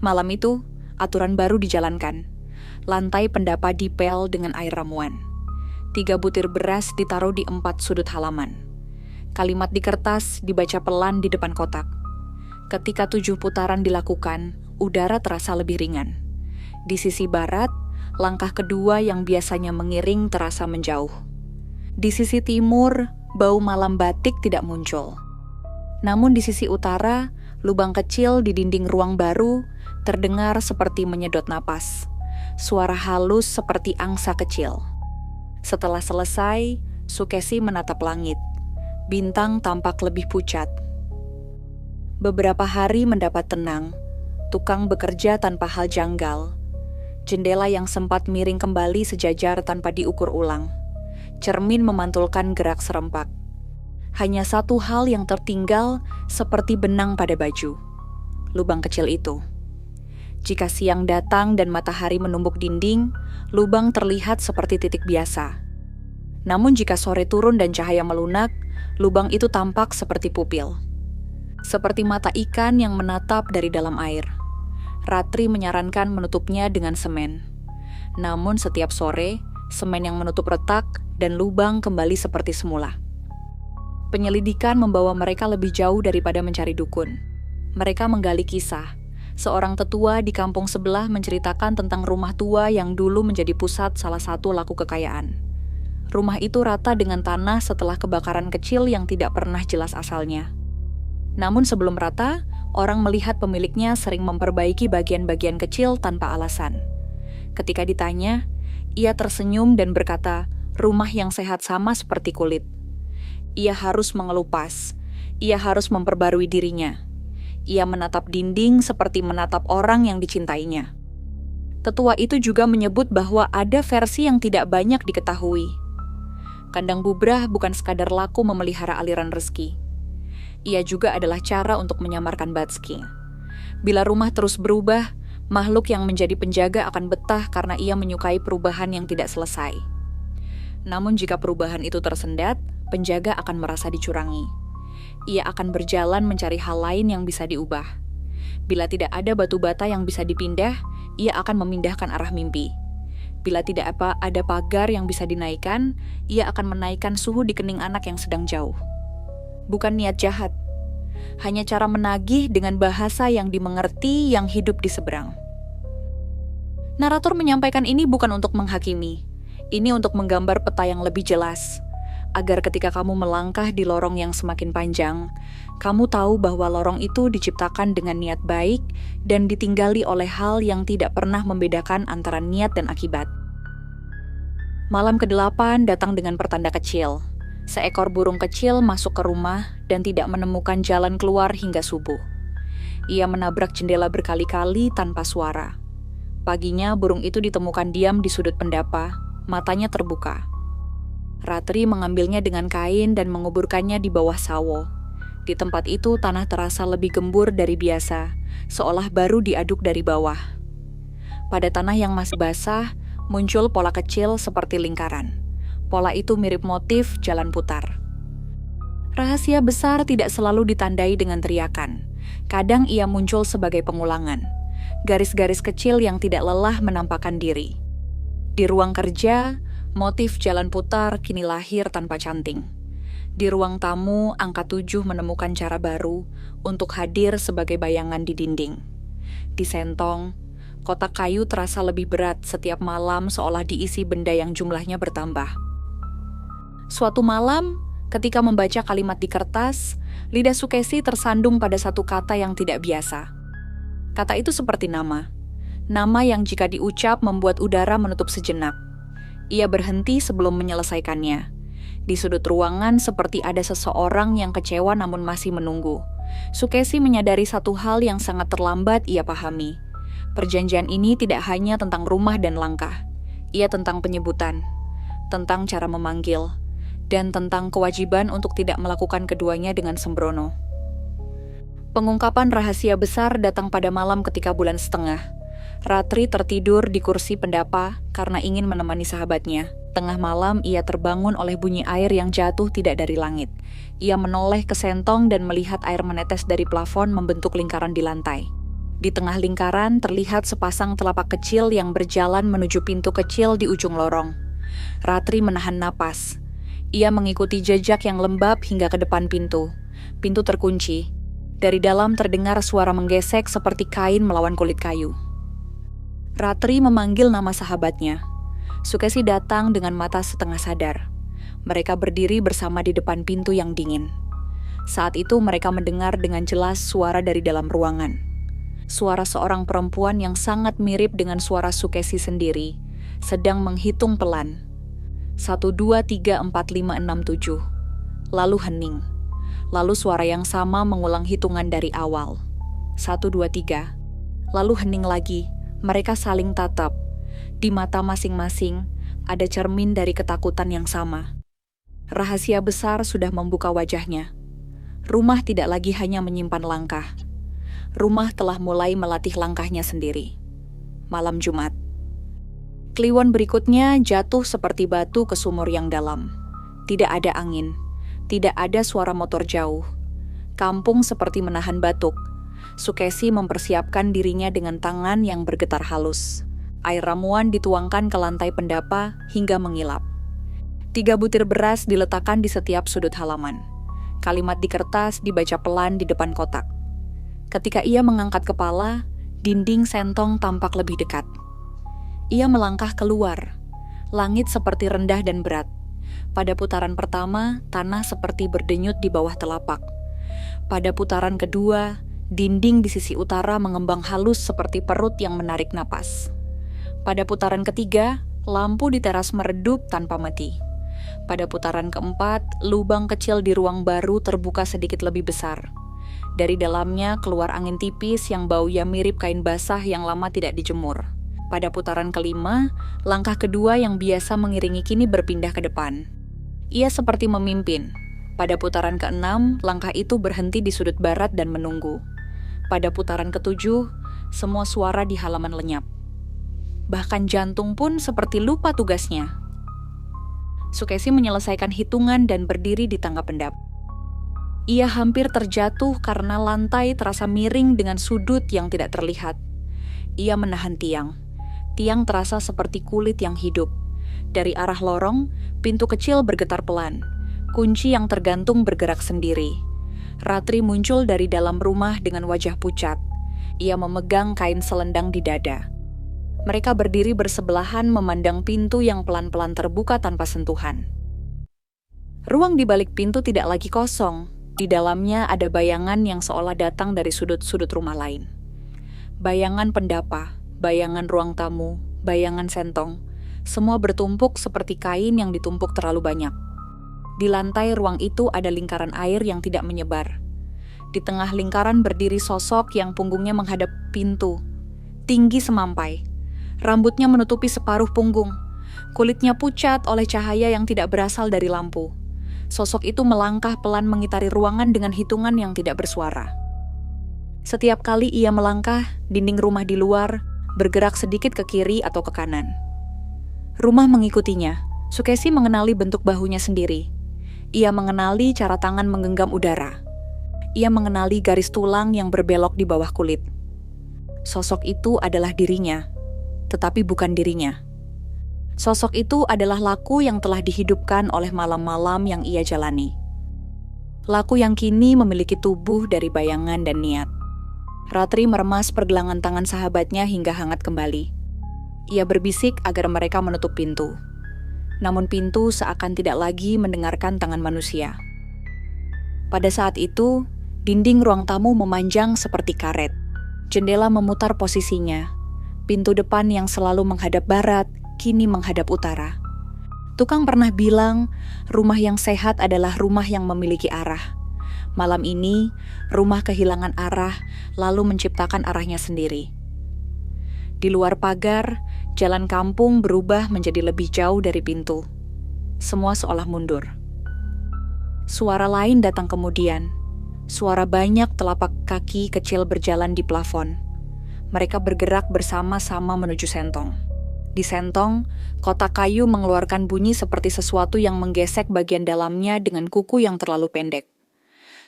Malam itu, aturan baru dijalankan. Lantai pendapa dipel dengan air ramuan. 3 butir beras ditaruh di 4 sudut halaman. Kalimat di kertas dibaca pelan di depan kotak. Ketika 7 putaran dilakukan, udara terasa lebih ringan. Di sisi barat, langkah kedua yang biasanya mengiring terasa menjauh. Di sisi timur, bau malam batik tidak muncul. Namun di sisi utara, lubang kecil di dinding ruang baru terdengar seperti menyedot napas. Suara halus seperti angsa kecil. Setelah selesai, Sukesi menatap langit. Bintang tampak lebih pucat. Beberapa hari mendapat tenang. Tukang bekerja tanpa hal janggal. Jendela yang sempat miring kembali sejajar tanpa diukur ulang. Cermin memantulkan gerak serempak. Hanya satu hal yang tertinggal seperti benang pada baju. Lubang kecil itu. Jika siang datang dan matahari menumbuk dinding, lubang terlihat seperti titik biasa. Namun jika sore turun dan cahaya melunak, lubang itu tampak seperti pupil. Seperti mata ikan yang menatap dari dalam air. Ratri menyarankan menutupnya dengan semen. Namun setiap sore, semen yang menutup retak dan lubang kembali seperti semula. Penyelidikan membawa mereka lebih jauh daripada mencari dukun. Mereka menggali kisah. Seorang tetua di kampung sebelah menceritakan tentang rumah tua yang dulu menjadi pusat salah satu laku kekayaan. Rumah itu rata dengan tanah setelah kebakaran kecil yang tidak pernah jelas asalnya. Namun sebelum rata, orang melihat pemiliknya sering memperbaiki bagian-bagian kecil tanpa alasan. Ketika ditanya, ia tersenyum dan berkata, rumah yang sehat sama seperti kulit. Ia harus mengelupas, ia harus memperbarui dirinya. Ia menatap dinding seperti menatap orang yang dicintainya. Tetua itu juga menyebut bahwa ada versi yang tidak banyak diketahui. Kandang bubrah bukan sekadar laku memelihara aliran rezeki. Ia juga adalah cara untuk menyamarkan Batski. Bila rumah terus berubah, makhluk yang menjadi penjaga akan betah karena ia menyukai perubahan yang tidak selesai. Namun jika perubahan itu tersendat, penjaga akan merasa dicurangi. Ia akan berjalan mencari hal lain yang bisa diubah. Bila tidak ada batu bata yang bisa dipindah, ia akan memindahkan arah mimpi. Bila tidak ada pagar yang bisa dinaikkan, ia akan menaikkan suhu di kening anak yang sedang jauh. Bukan niat jahat, hanya cara menagih dengan bahasa yang dimengerti yang hidup di seberang. Narator menyampaikan ini bukan untuk menghakimi, ini untuk menggambar peta yang lebih jelas, agar ketika kamu melangkah di lorong yang semakin panjang, kamu tahu bahwa lorong itu diciptakan dengan niat baik dan ditinggali oleh hal yang tidak pernah membedakan antara niat dan akibat. Malam ke-8 datang dengan pertanda kecil. Seekor burung kecil masuk ke rumah dan tidak menemukan jalan keluar hingga subuh. Ia menabrak jendela berkali-kali tanpa suara. Paginya burung itu ditemukan diam di sudut pendapa, matanya terbuka. Ratri mengambilnya dengan kain dan menguburkannya di bawah sawo. Di tempat itu tanah terasa lebih gembur dari biasa, seolah baru diaduk dari bawah. Pada tanah yang masih basah, muncul pola kecil seperti lingkaran. Pola itu mirip motif jalan putar. Rahasia besar tidak selalu ditandai dengan teriakan. Kadang ia muncul sebagai pengulangan. Garis-garis kecil yang tidak lelah menampakkan diri. Di ruang kerja, motif jalan putar kini lahir tanpa canting. Di ruang tamu, angka 7 menemukan cara baru untuk hadir sebagai bayangan di dinding. Di sentong, kotak kayu terasa lebih berat setiap malam seolah diisi benda yang jumlahnya bertambah. Suatu malam, ketika membaca kalimat di kertas, lidah Sukesi tersandung pada satu kata yang tidak biasa. Kata itu seperti nama. Nama yang jika diucap membuat udara menutup sejenak. Ia berhenti sebelum menyelesaikannya. Di sudut ruangan seperti ada seseorang yang kecewa namun masih menunggu. Sukesi menyadari satu hal yang sangat terlambat ia pahami. Perjanjian ini tidak hanya tentang rumah dan langkah. Ia tentang penyebutan, tentang cara memanggil, dan tentang kewajiban untuk tidak melakukan keduanya dengan sembrono. Pengungkapan rahasia besar datang pada malam ketika bulan setengah. Ratri tertidur di kursi pendapa karena ingin menemani sahabatnya. Tengah malam ia terbangun oleh bunyi air yang jatuh tidak dari langit. Ia menoleh ke sentong dan melihat air menetes dari plafon membentuk lingkaran di lantai. Di tengah lingkaran terlihat sepasang telapak kecil yang berjalan menuju pintu kecil di ujung lorong. Ratri menahan napas. Ia mengikuti jejak yang lembab hingga ke depan pintu. Pintu terkunci. Dari dalam terdengar suara menggesek seperti kain melawan kulit kayu. Ratri memanggil nama sahabatnya. Sukesi datang dengan mata setengah sadar. Mereka berdiri bersama di depan pintu yang dingin. Saat itu mereka mendengar dengan jelas suara dari dalam ruangan. Suara seorang perempuan yang sangat mirip dengan suara Sukesi sendiri, sedang menghitung pelan. 1, 2, 3, 4, 5, 6, 7. lalu hening. Lalu suara yang sama mengulang hitungan dari awal. 1, 2, 3. Lalu hening lagi. Mereka saling tatap. Di mata masing-masing ada cermin dari ketakutan yang sama. Rahasia besar sudah membuka wajahnya. Rumah tidak lagi hanya menyimpan langkah. Rumah telah mulai melatih langkahnya sendiri. Malam Jumat. Kliwon berikutnya jatuh seperti batu ke sumur yang dalam. Tidak ada angin, tidak ada suara motor jauh. Kampung seperti menahan batuk. Sukesi mempersiapkan dirinya dengan tangan yang bergetar halus. Air ramuan dituangkan ke lantai pendapa hingga mengilap. 3 butir beras diletakkan di setiap sudut halaman. Kalimat di kertas dibaca pelan di depan kotak. Ketika ia mengangkat kepala, dinding sentong tampak lebih dekat. Ia melangkah keluar. Langit seperti rendah dan berat. Pada putaran pertama, tanah seperti berdenyut di bawah telapak. Pada putaran kedua, dinding di sisi utara mengembang halus seperti perut yang menarik napas. Pada putaran ketiga, lampu di teras meredup tanpa mati. Pada putaran keempat, lubang kecil di ruang baru terbuka sedikit lebih besar. Dari dalamnya keluar angin tipis yang baunya mirip kain basah yang lama tidak dijemur. Pada putaran kelima, langkah kedua yang biasa mengiringi kini berpindah ke depan. Ia seperti memimpin. Pada putaran keenam, langkah itu berhenti di sudut barat dan menunggu. Pada putaran ketujuh, semua suara di halaman lenyap. Bahkan jantung pun seperti lupa tugasnya. Sukesi menyelesaikan hitungan dan berdiri di tangga pendap. Ia hampir terjatuh karena lantai terasa miring dengan sudut yang tidak terlihat. Ia menahan tiang. Tiang terasa seperti kulit yang hidup. Dari arah lorong, pintu kecil bergetar pelan. Kunci yang tergantung bergerak sendiri. Ratri muncul dari dalam rumah dengan wajah pucat. Ia memegang kain selendang di dada. Mereka berdiri bersebelahan memandang pintu yang pelan-pelan terbuka tanpa sentuhan. Ruang di balik pintu tidak lagi kosong. Di dalamnya ada bayangan yang seolah datang dari sudut-sudut rumah lain. Bayangan pendapa, bayangan ruang tamu, bayangan sentong, semua bertumpuk seperti kain yang ditumpuk terlalu banyak. Di lantai ruang itu ada lingkaran air yang tidak menyebar. Di tengah lingkaran berdiri sosok yang punggungnya menghadap pintu, tinggi semampai. Rambutnya menutupi separuh punggung. Kulitnya pucat oleh cahaya yang tidak berasal dari lampu. Sosok itu melangkah pelan mengitari ruangan dengan hitungan yang tidak bersuara. Setiap kali ia melangkah, dinding rumah di luar bergerak sedikit ke kiri atau ke kanan. Rumah mengikutinya. Sukesi mengenali bentuk bahunya sendiri. Ia mengenali cara tangan menggenggam udara. Ia mengenali garis tulang yang berbelok di bawah kulit. Sosok itu adalah dirinya, tetapi bukan dirinya. Sosok itu adalah laku yang telah dihidupkan oleh malam-malam yang ia jalani. Laku yang kini memiliki tubuh dari bayangan dan niat. Ratri meremas pergelangan tangan sahabatnya hingga hangat kembali. Ia berbisik agar mereka menutup pintu. Namun pintu seakan tidak lagi mendengarkan tangan manusia. Pada saat itu, dinding ruang tamu memanjang seperti karet. Jendela memutar posisinya. Pintu depan yang selalu menghadap barat, kini menghadap utara. Tukang pernah bilang, rumah yang sehat adalah rumah yang memiliki arah. Malam ini, rumah kehilangan arah, lalu menciptakan arahnya sendiri. Di luar pagar, jalan kampung berubah menjadi lebih jauh dari pintu. Semua seolah mundur. Suara lain datang kemudian. Suara banyak telapak kaki kecil berjalan di plafon. Mereka bergerak bersama-sama menuju sentong. Di sentong, kotak kayu mengeluarkan bunyi seperti sesuatu yang menggesek bagian dalamnya dengan kuku yang terlalu pendek.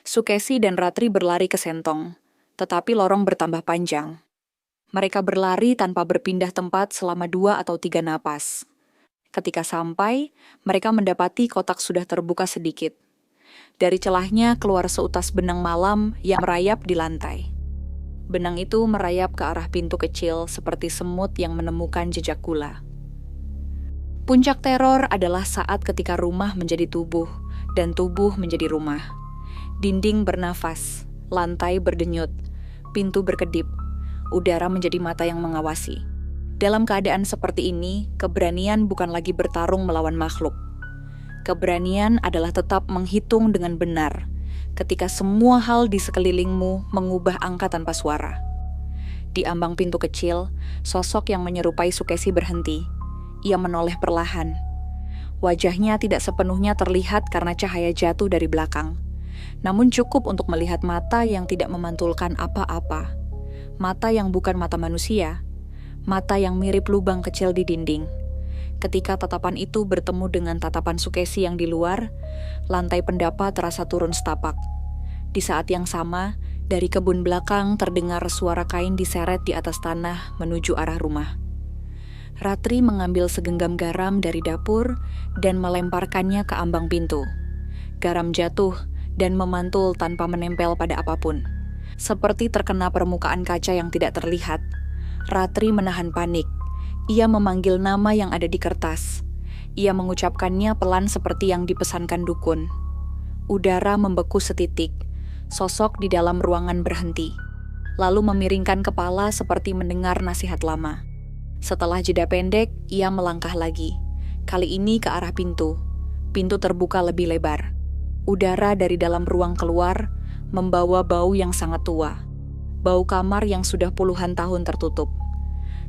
Sukesi dan Ratri berlari ke sentong, tetapi lorong bertambah panjang. Mereka berlari tanpa berpindah tempat selama 2 atau 3 napas. Ketika sampai, mereka mendapati kotak sudah terbuka sedikit. Dari celahnya keluar seutas benang malam yang merayap di lantai. Benang itu merayap ke arah pintu kecil seperti semut yang menemukan jejak gula. Puncak teror adalah saat ketika rumah menjadi tubuh dan tubuh menjadi rumah. Dinding bernafas, lantai berdenyut, pintu berkedip, udara menjadi mata yang mengawasi. Dalam keadaan seperti ini, keberanian bukan lagi bertarung melawan makhluk. Keberanian adalah tetap menghitung dengan benar ketika semua hal di sekelilingmu mengubah angka tanpa suara. Di ambang pintu kecil, sosok yang menyerupai Sukesi berhenti. Ia menoleh perlahan. Wajahnya tidak sepenuhnya terlihat karena cahaya jatuh dari belakang. Namun cukup untuk melihat mata yang tidak memantulkan apa-apa. Mata yang bukan mata manusia. Mata yang mirip lubang kecil di dinding. Ketika tatapan itu bertemu dengan tatapan Sukesi yang di luar, lantai pendapa terasa turun setapak. Di saat yang sama, dari kebun belakang terdengar suara kain diseret di atas tanah menuju arah rumah. Ratri mengambil segenggam garam dari dapur dan melemparkannya ke ambang pintu. Garam jatuh dan memantul tanpa menempel pada apapun. Seperti terkena permukaan kaca yang tidak terlihat. Ratri menahan panik. Ia memanggil nama yang ada di kertas. Ia mengucapkannya pelan seperti yang dipesankan dukun. Udara membeku setitik. Sosok di dalam ruangan berhenti. Lalu memiringkan kepala seperti mendengar nasihat lama. Setelah jeda pendek, ia melangkah lagi. Kali ini ke arah pintu. Pintu terbuka lebih lebar. Udara dari dalam ruang keluar, membawa bau yang sangat tua. Bau kamar yang sudah puluhan tahun tertutup.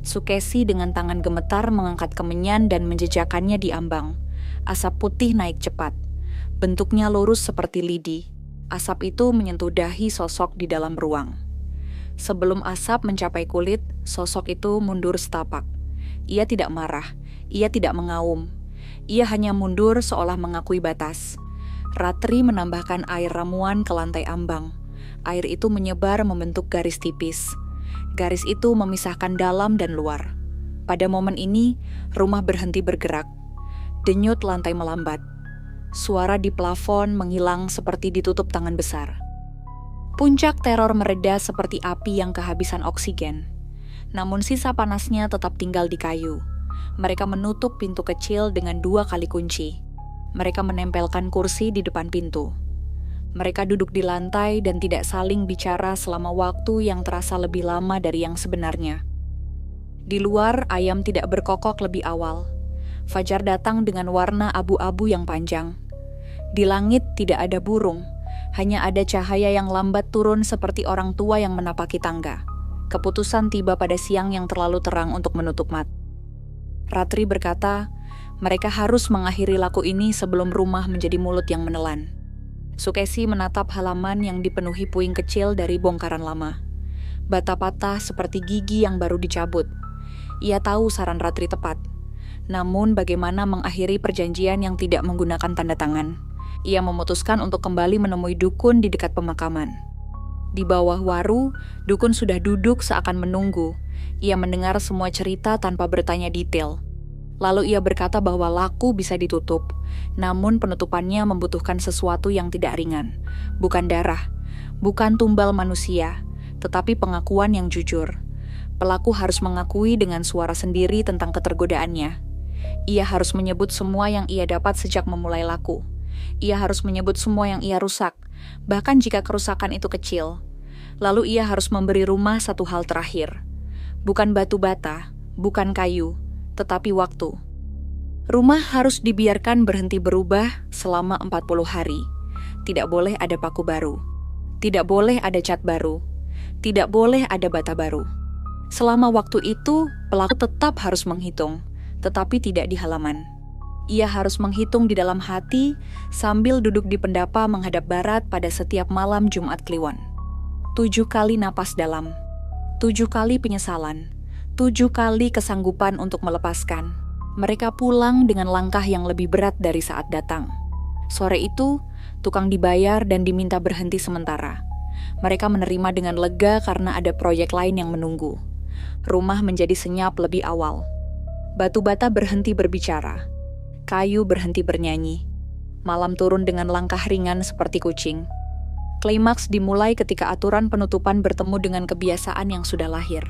Sukesi dengan tangan gemetar mengangkat kemenyan dan menjejakannya di ambang. Asap putih naik cepat. Bentuknya lurus seperti lidi. Asap itu menyentuh dahi sosok di dalam ruang. Sebelum asap mencapai kulit, sosok itu mundur setapak. Ia tidak marah, ia tidak mengaum. Ia hanya mundur seolah mengakui batas. Ratri menambahkan air ramuan ke lantai ambang. Air itu menyebar membentuk garis tipis. Garis itu memisahkan dalam dan luar. Pada momen ini, rumah berhenti bergerak. Denyut lantai melambat. Suara di plafon menghilang seperti ditutup tangan besar. Puncak teror mereda seperti api yang kehabisan oksigen. Namun sisa panasnya tetap tinggal di kayu. Mereka menutup pintu kecil dengan 2 kali kunci. Mereka menempelkan kursi di depan pintu. Mereka duduk di lantai dan tidak saling bicara selama waktu yang terasa lebih lama dari yang sebenarnya. Di luar, ayam tidak berkokok lebih awal. Fajar datang dengan warna abu-abu yang panjang. Di langit tidak ada burung. Hanya ada cahaya yang lambat turun seperti orang tua yang menapaki tangga. Keputusan tiba pada siang yang terlalu terang untuk menutup mata. Ratri berkata, mereka harus mengakhiri laku ini sebelum rumah menjadi mulut yang menelan. Sukesi menatap halaman yang dipenuhi puing kecil dari bongkaran lama. Bata patah seperti gigi yang baru dicabut. Ia tahu saran Ratri tepat. Namun bagaimana mengakhiri perjanjian yang tidak menggunakan tanda tangan? Ia memutuskan untuk kembali menemui dukun di dekat pemakaman. Di bawah waru, dukun sudah duduk seakan menunggu. Ia mendengar semua cerita tanpa bertanya detail. Lalu ia berkata bahwa laku bisa ditutup, namun penutupannya membutuhkan sesuatu yang tidak ringan. Bukan darah, bukan tumbal manusia, tetapi pengakuan yang jujur. Pelaku harus mengakui dengan suara sendiri tentang ketergodaannya. Ia harus menyebut semua yang ia dapat sejak memulai laku. Ia harus menyebut semua yang ia rusak, bahkan jika kerusakan itu kecil. Lalu ia harus memberi rumah satu hal terakhir. Bukan batu bata, bukan kayu, tetapi waktu. Rumah harus dibiarkan berhenti berubah selama 40 hari. Tidak boleh ada paku baru. Tidak boleh ada cat baru. Tidak boleh ada bata baru. Selama waktu itu, pelaku tetap harus menghitung, tetapi tidak di halaman. Ia harus menghitung di dalam hati sambil duduk di pendapa menghadap barat pada setiap malam Jumat Kliwon. 7 kali napas dalam, 7 kali penyesalan, 7 kali kesanggupan untuk melepaskan. Mereka pulang dengan langkah yang lebih berat dari saat datang. Sore itu, tukang dibayar dan diminta berhenti sementara. Mereka menerima dengan lega karena ada proyek lain yang menunggu. Rumah menjadi senyap lebih awal. Batu bata berhenti berbicara. Kayu berhenti bernyanyi. Malam turun dengan langkah ringan seperti kucing. Klimaks dimulai ketika aturan penutupan bertemu dengan kebiasaan yang sudah lahir.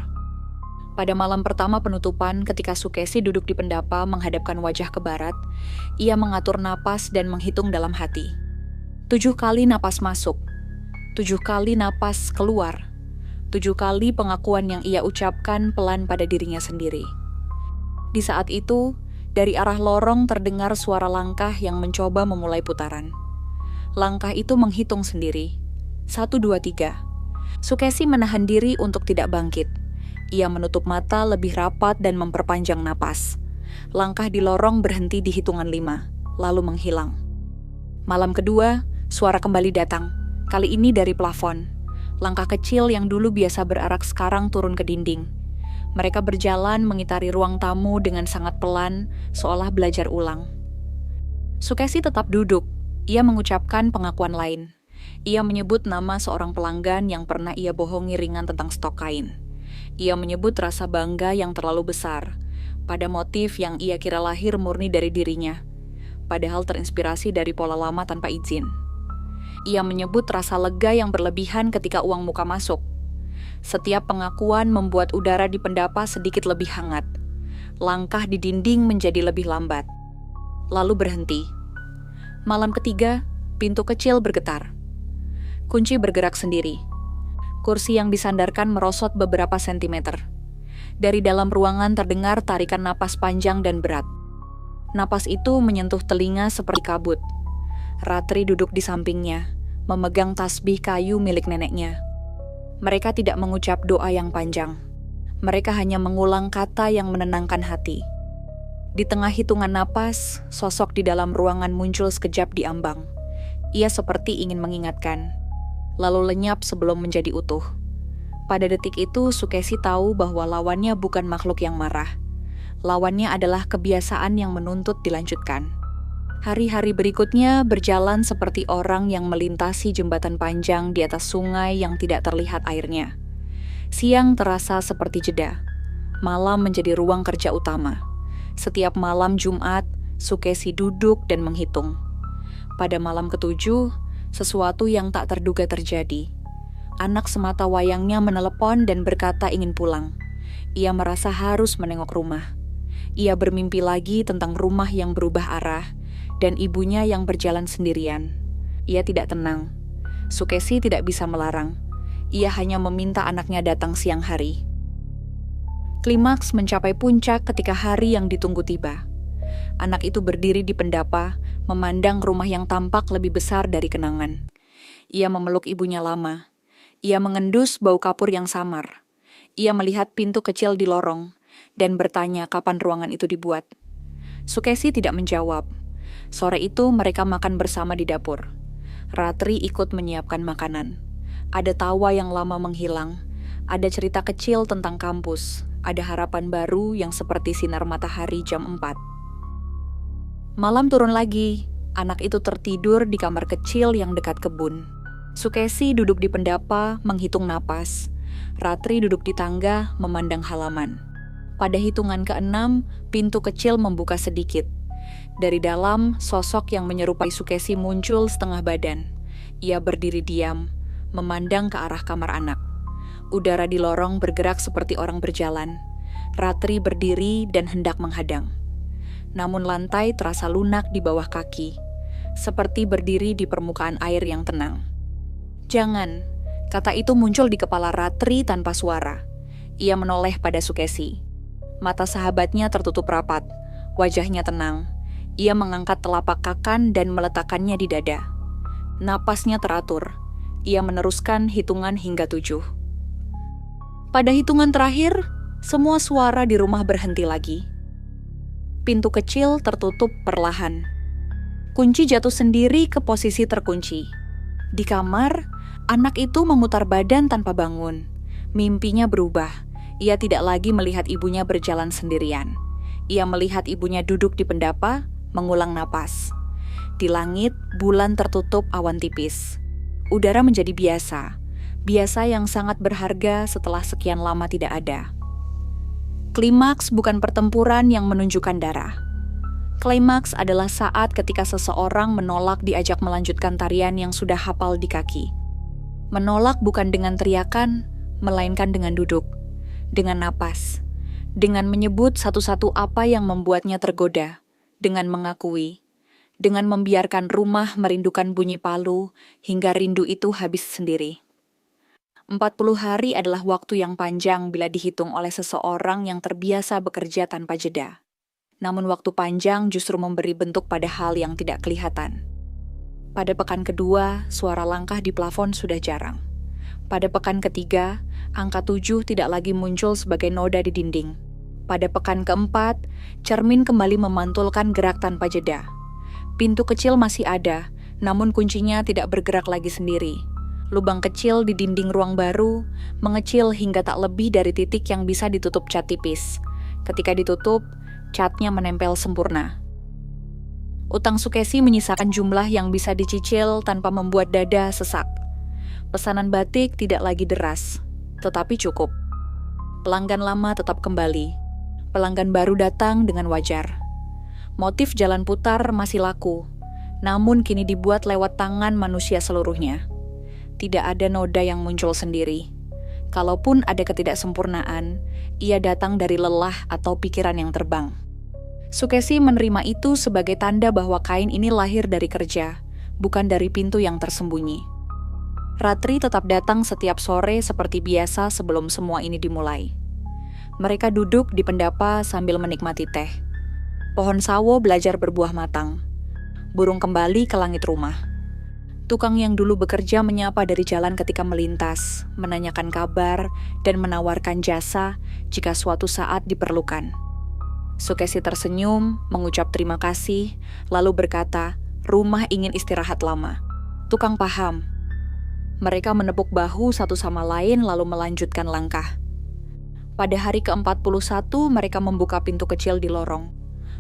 Pada malam pertama penutupan, ketika Sukesi duduk di pendapa menghadapkan wajah ke barat, ia mengatur napas dan menghitung dalam hati. 7 kali napas masuk, 7 kali napas keluar, 7 kali pengakuan yang ia ucapkan pelan pada dirinya sendiri. Di saat itu, Dari arah lorong terdengar suara langkah yang mencoba memulai putaran. Langkah itu menghitung sendiri. 1, 2, 3. Sukesi menahan diri untuk tidak bangkit. Ia menutup mata lebih rapat dan memperpanjang napas. Langkah di lorong berhenti di hitungan 5, lalu menghilang. Malam kedua, suara kembali datang. Kali ini dari plafon. Langkah kecil yang dulu biasa berarak sekarang turun ke dinding. Mereka berjalan mengitari ruang tamu dengan sangat pelan, seolah belajar ulang. Sukesi tetap duduk. Ia mengucapkan pengakuan lain. Ia menyebut nama seorang pelanggan yang pernah ia bohongi ringan tentang stok kain. Ia menyebut rasa bangga yang terlalu besar pada motif yang ia kira lahir murni dari dirinya, padahal terinspirasi dari pola lama tanpa izin. Ia menyebut rasa lega yang berlebihan ketika uang muka masuk. Setiap pengakuan membuat udara di pendapa sedikit lebih hangat. Langkah di dinding menjadi lebih lambat. Lalu berhenti. Malam ketiga, pintu kecil bergetar. Kunci bergerak sendiri. Kursi yang disandarkan merosot beberapa sentimeter. Dari dalam ruangan terdengar tarikan napas panjang dan berat. Napas itu menyentuh telinga seperti kabut. Ratri duduk di sampingnya, memegang tasbih kayu milik neneknya. Mereka tidak mengucap doa yang panjang. Mereka hanya mengulang kata yang menenangkan hati. Di tengah hitungan napas, sosok di dalam ruangan muncul sekejap di ambang. Ia seperti ingin mengingatkan, lalu lenyap sebelum menjadi utuh. Pada detik itu, Sukesi tahu bahwa lawannya bukan makhluk yang marah. Lawannya adalah kebiasaan yang menuntut dilanjutkan. Hari-hari berikutnya berjalan seperti orang yang melintasi jembatan panjang di atas sungai yang tidak terlihat airnya. Siang terasa seperti jeda. Malam menjadi ruang kerja utama. Setiap malam Jumat, Sukesi duduk dan menghitung. Pada malam ketujuh, sesuatu yang tak terduga terjadi. Anak semata wayangnya menelepon dan berkata ingin pulang. Ia merasa harus menengok rumah. Ia bermimpi lagi tentang rumah yang berubah arah dan ibunya yang berjalan sendirian. Ia tidak tenang. Sukesi tidak bisa melarang. Ia hanya meminta anaknya datang siang hari. Klimaks mencapai puncak ketika hari yang ditunggu tiba. Anak itu berdiri di pendapa, memandang rumah yang tampak lebih besar dari kenangan. Ia memeluk ibunya lama. Ia mengendus bau kapur yang samar. Ia melihat pintu kecil di lorong dan bertanya kapan ruangan itu dibuat. Sukesi tidak menjawab. Sore itu mereka makan bersama di dapur. Ratri ikut menyiapkan makanan. Ada tawa yang lama menghilang. Ada cerita kecil tentang kampus. Ada harapan baru yang seperti sinar matahari jam 4. Malam turun lagi. Anak itu tertidur di kamar kecil yang dekat kebun. Sukesi duduk di pendapa, menghitung napas. Ratri duduk di tangga, memandang halaman. Pada hitungan ke-6, pintu kecil membuka sedikit. Dari dalam, sosok yang menyerupai Sukesi muncul setengah badan. Ia berdiri diam, memandang ke arah kamar anak. Udara di lorong bergerak seperti orang berjalan. Ratri berdiri dan hendak menghadang. Namun lantai terasa lunak di bawah kaki, seperti berdiri di permukaan air yang tenang. "Jangan," kata itu muncul di kepala Ratri tanpa suara. Ia menoleh pada Sukesi. Mata sahabatnya tertutup rapat, wajahnya tenang. Ia mengangkat telapak kakan dan meletakkannya di dada. Napasnya teratur. Ia meneruskan hitungan hingga 7. Pada hitungan terakhir, semua suara di rumah berhenti lagi. Pintu kecil tertutup perlahan. Kunci jatuh sendiri ke posisi terkunci. Di kamar, anak itu memutar badan tanpa bangun. Mimpinya berubah. Ia tidak lagi melihat ibunya berjalan sendirian. Ia melihat ibunya duduk di pendapa, mengulang napas. Di langit, bulan tertutup awan tipis. Udara menjadi biasa. Biasa yang sangat berharga setelah sekian lama tidak ada. Klimaks bukan pertempuran yang menunjukkan darah. Klimaks adalah saat ketika seseorang menolak diajak melanjutkan tarian yang sudah hafal di kaki. Menolak bukan dengan teriakan, melainkan dengan duduk, dengan napas, dengan menyebut satu-satu apa yang membuatnya tergoda, dengan mengakui, dengan membiarkan rumah merindukan bunyi palu hingga rindu itu habis sendiri. 40 hari adalah waktu yang panjang bila dihitung oleh seseorang yang terbiasa bekerja tanpa jeda. Namun waktu panjang justru memberi bentuk pada hal yang tidak kelihatan. Pada pekan kedua, suara langkah di plafon sudah jarang. Pada pekan ketiga, angka 7 tidak lagi muncul sebagai noda di dinding. Pada pekan keempat, cermin kembali memantulkan gerak tanpa jeda. Pintu kecil masih ada, namun kuncinya tidak bergerak lagi sendiri. Lubang kecil di dinding ruang baru mengecil hingga tak lebih dari titik yang bisa ditutup cat tipis. Ketika ditutup, catnya menempel sempurna. Utang Sukesi menyisakan jumlah yang bisa dicicil tanpa membuat dada sesak. Pesanan batik tidak lagi deras, tetapi cukup. Pelanggan lama tetap kembali. Pelanggan baru datang dengan wajar. Motif jalan putar masih laku, namun kini dibuat lewat tangan manusia seluruhnya. Tidak ada noda yang muncul sendiri. Kalaupun ada ketidaksempurnaan, ia datang dari lelah atau pikiran yang terbang. Sukesi menerima itu sebagai tanda bahwa kain ini lahir dari kerja, bukan dari pintu yang tersembunyi. Ratri tetap datang setiap sore seperti biasa sebelum semua ini dimulai. Mereka duduk di pendapa sambil menikmati teh. Pohon sawo belajar berbuah matang. Burung kembali ke langit rumah. Tukang yang dulu bekerja menyapa dari jalan ketika melintas, menanyakan kabar, dan menawarkan jasa jika suatu saat diperlukan. Sukesi tersenyum, mengucap terima kasih, lalu berkata, rumah ingin istirahat lama. Tukang paham. Mereka menepuk bahu satu sama lain lalu melanjutkan langkah. Pada hari ke-41, mereka membuka pintu kecil di lorong.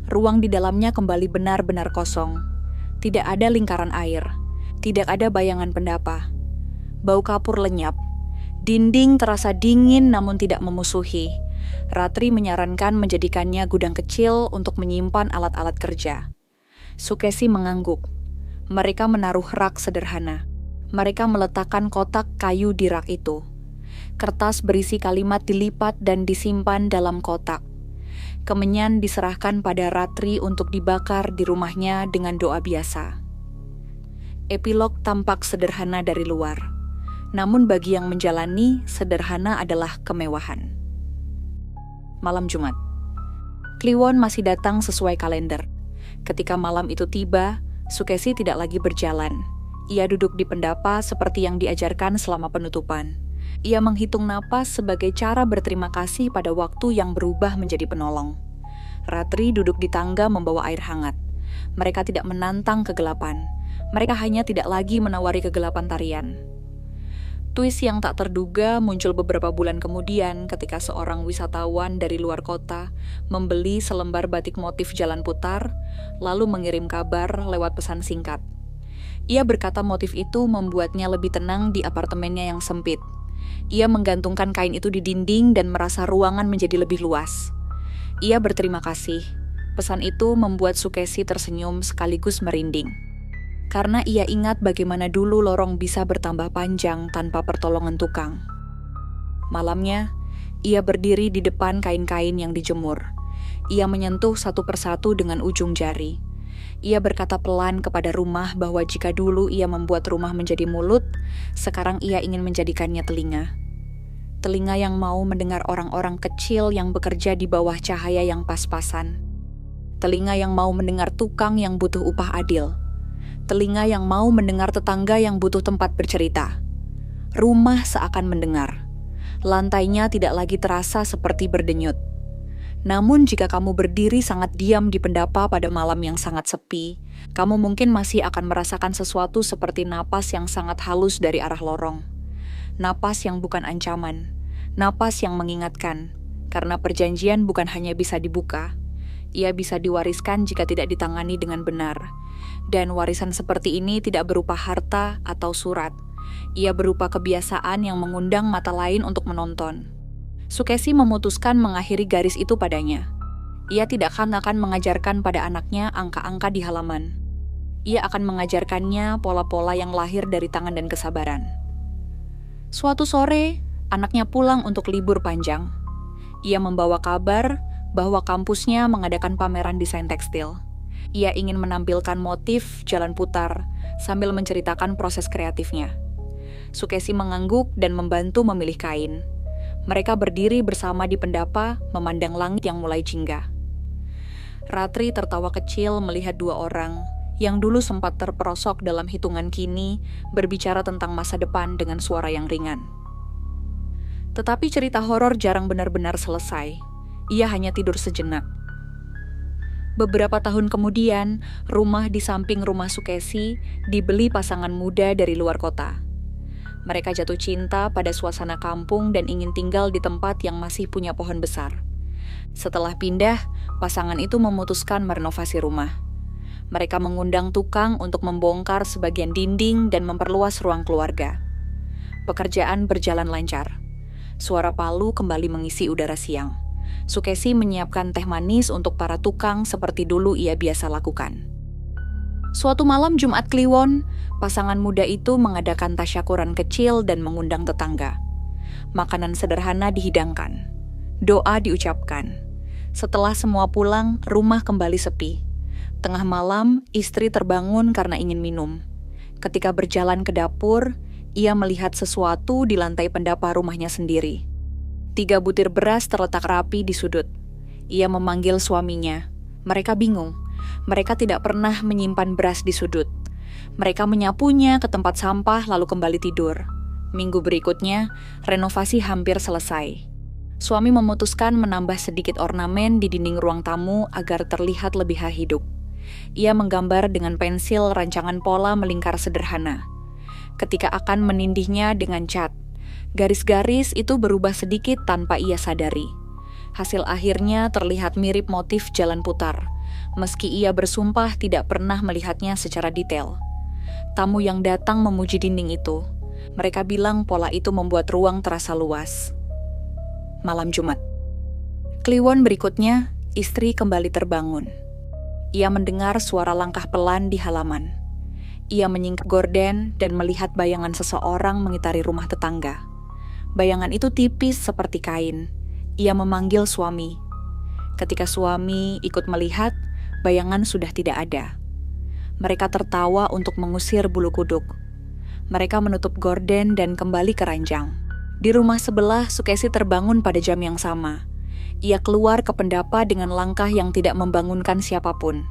Ruang di dalamnya kembali benar-benar kosong. Tidak ada lingkaran air. Tidak ada bayangan pendapa. Bau kapur lenyap. Dinding terasa dingin namun tidak memusuhi. Ratri menyarankan menjadikannya gudang kecil untuk menyimpan alat-alat kerja. Sukesi mengangguk. Mereka menaruh rak sederhana. Mereka meletakkan kotak kayu di rak itu. Kertas berisi kalimat dilipat dan disimpan dalam kotak. Kemenyan diserahkan pada Ratri untuk dibakar di rumahnya dengan doa biasa. Epilog tampak sederhana dari luar, namun bagi yang menjalani, sederhana adalah kemewahan. Malam Jumat. Kliwon masih datang sesuai kalender. Ketika malam itu tiba, Sukesi tidak lagi berjalan. Ia duduk di pendapa seperti yang diajarkan selama penutupan. Ia menghitung napas sebagai cara berterima kasih pada waktu yang berubah menjadi penolong. Ratri duduk di tangga membawa air hangat. Mereka tidak menantang kegelapan. Mereka hanya tidak lagi menawari kegelapan tarian. Twist yang tak terduga muncul beberapa bulan kemudian ketika seorang wisatawan dari luar kota membeli selembar batik motif jalan putar, lalu mengirim kabar lewat pesan singkat. Ia berkata motif itu membuatnya lebih tenang di apartemennya yang sempit. Ia menggantungkan kain itu di dinding dan merasa ruangan menjadi lebih luas. Ia berterima kasih. Pesan itu membuat Sukesi tersenyum sekaligus merinding. Karena ia ingat bagaimana dulu lorong bisa bertambah panjang tanpa pertolongan tukang. Malamnya, ia berdiri di depan kain-kain yang dijemur. Ia menyentuh satu persatu dengan ujung jari. Ia berkata pelan kepada rumah bahwa jika dulu ia membuat rumah menjadi mulut, sekarang ia ingin menjadikannya telinga. Telinga yang mau mendengar orang-orang kecil yang bekerja di bawah cahaya yang pas-pasan. Telinga yang mau mendengar tukang yang butuh upah adil. Telinga yang mau mendengar tetangga yang butuh tempat bercerita. Rumah seakan mendengar. Lantainya tidak lagi terasa seperti berdenyut. Namun jika kamu berdiri sangat diam di pendapa pada malam yang sangat sepi, kamu mungkin masih akan merasakan sesuatu seperti napas yang sangat halus dari arah lorong. Napas yang bukan ancaman. Napas yang mengingatkan. Karena perjanjian bukan hanya bisa dibuka. Ia bisa diwariskan jika tidak ditangani dengan benar. Dan warisan seperti ini tidak berupa harta atau surat. Ia berupa kebiasaan yang mengundang mata lain untuk menonton. Sukesi memutuskan mengakhiri garis itu padanya. Ia tidak akan mengajarkan pada anaknya angka-angka di halaman. Ia akan mengajarkannya pola-pola yang lahir dari tangan dan kesabaran. Suatu sore, anaknya pulang untuk libur panjang. Ia membawa kabar bahwa kampusnya mengadakan pameran desain tekstil. Ia ingin menampilkan motif jalan putar sambil menceritakan proses kreatifnya. Sukesi mengangguk dan membantu memilih kain. Mereka berdiri bersama di pendapa, memandang langit yang mulai jingga. Ratri tertawa kecil melihat dua orang yang dulu sempat terperosok dalam hitungan kini berbicara tentang masa depan dengan suara yang ringan. Tetapi cerita horor jarang benar-benar selesai. Ia hanya tidur sejenak. Beberapa tahun kemudian, rumah di samping rumah Sukesi dibeli pasangan muda dari luar kota. Mereka jatuh cinta pada suasana kampung dan ingin tinggal di tempat yang masih punya pohon besar. Setelah pindah, pasangan itu memutuskan merenovasi rumah. Mereka mengundang tukang untuk membongkar sebagian dinding dan memperluas ruang keluarga. Pekerjaan berjalan lancar. Suara palu kembali mengisi udara siang. Sukesi menyiapkan teh manis untuk para tukang seperti dulu ia biasa lakukan. Suatu malam Jumat Kliwon, pasangan muda itu mengadakan tasyakuran kecil dan mengundang tetangga. Makanan sederhana dihidangkan. Doa diucapkan. Setelah semua pulang, rumah kembali sepi. Tengah malam, istri terbangun karena ingin minum. Ketika berjalan ke dapur, ia melihat sesuatu di lantai pendapa rumahnya sendiri. 3 butir beras terletak rapi di sudut. Ia memanggil suaminya. Mereka bingung. Mereka tidak pernah menyimpan beras di sudut. Mereka menyapunya ke tempat sampah lalu kembali tidur. Minggu berikutnya, renovasi hampir selesai. Suami memutuskan menambah sedikit ornamen di dinding ruang tamu agar terlihat lebih hidup. Ia menggambar dengan pensil rancangan pola melingkar sederhana. Ketika akan menindihnya dengan cat, garis-garis itu berubah sedikit tanpa ia sadari. Hasil akhirnya terlihat mirip motif jalan putar, meski ia bersumpah tidak pernah melihatnya secara detail. Tamu yang datang memuji dinding itu. Mereka bilang pola itu membuat ruang terasa luas. Malam Jumat. Kliwon berikutnya, istri kembali terbangun. Ia mendengar suara langkah pelan di halaman. Ia menyingkap gorden dan melihat bayangan seseorang mengitari rumah tetangga. Bayangan itu tipis seperti kain. Ia memanggil suami. Ketika suami ikut melihat, bayangan sudah tidak ada. Mereka tertawa untuk mengusir bulu kuduk. Mereka menutup gorden dan kembali ke ranjang. Di rumah sebelah, Sukesi terbangun pada jam yang sama. Ia keluar ke pendapa dengan langkah yang tidak membangunkan siapapun.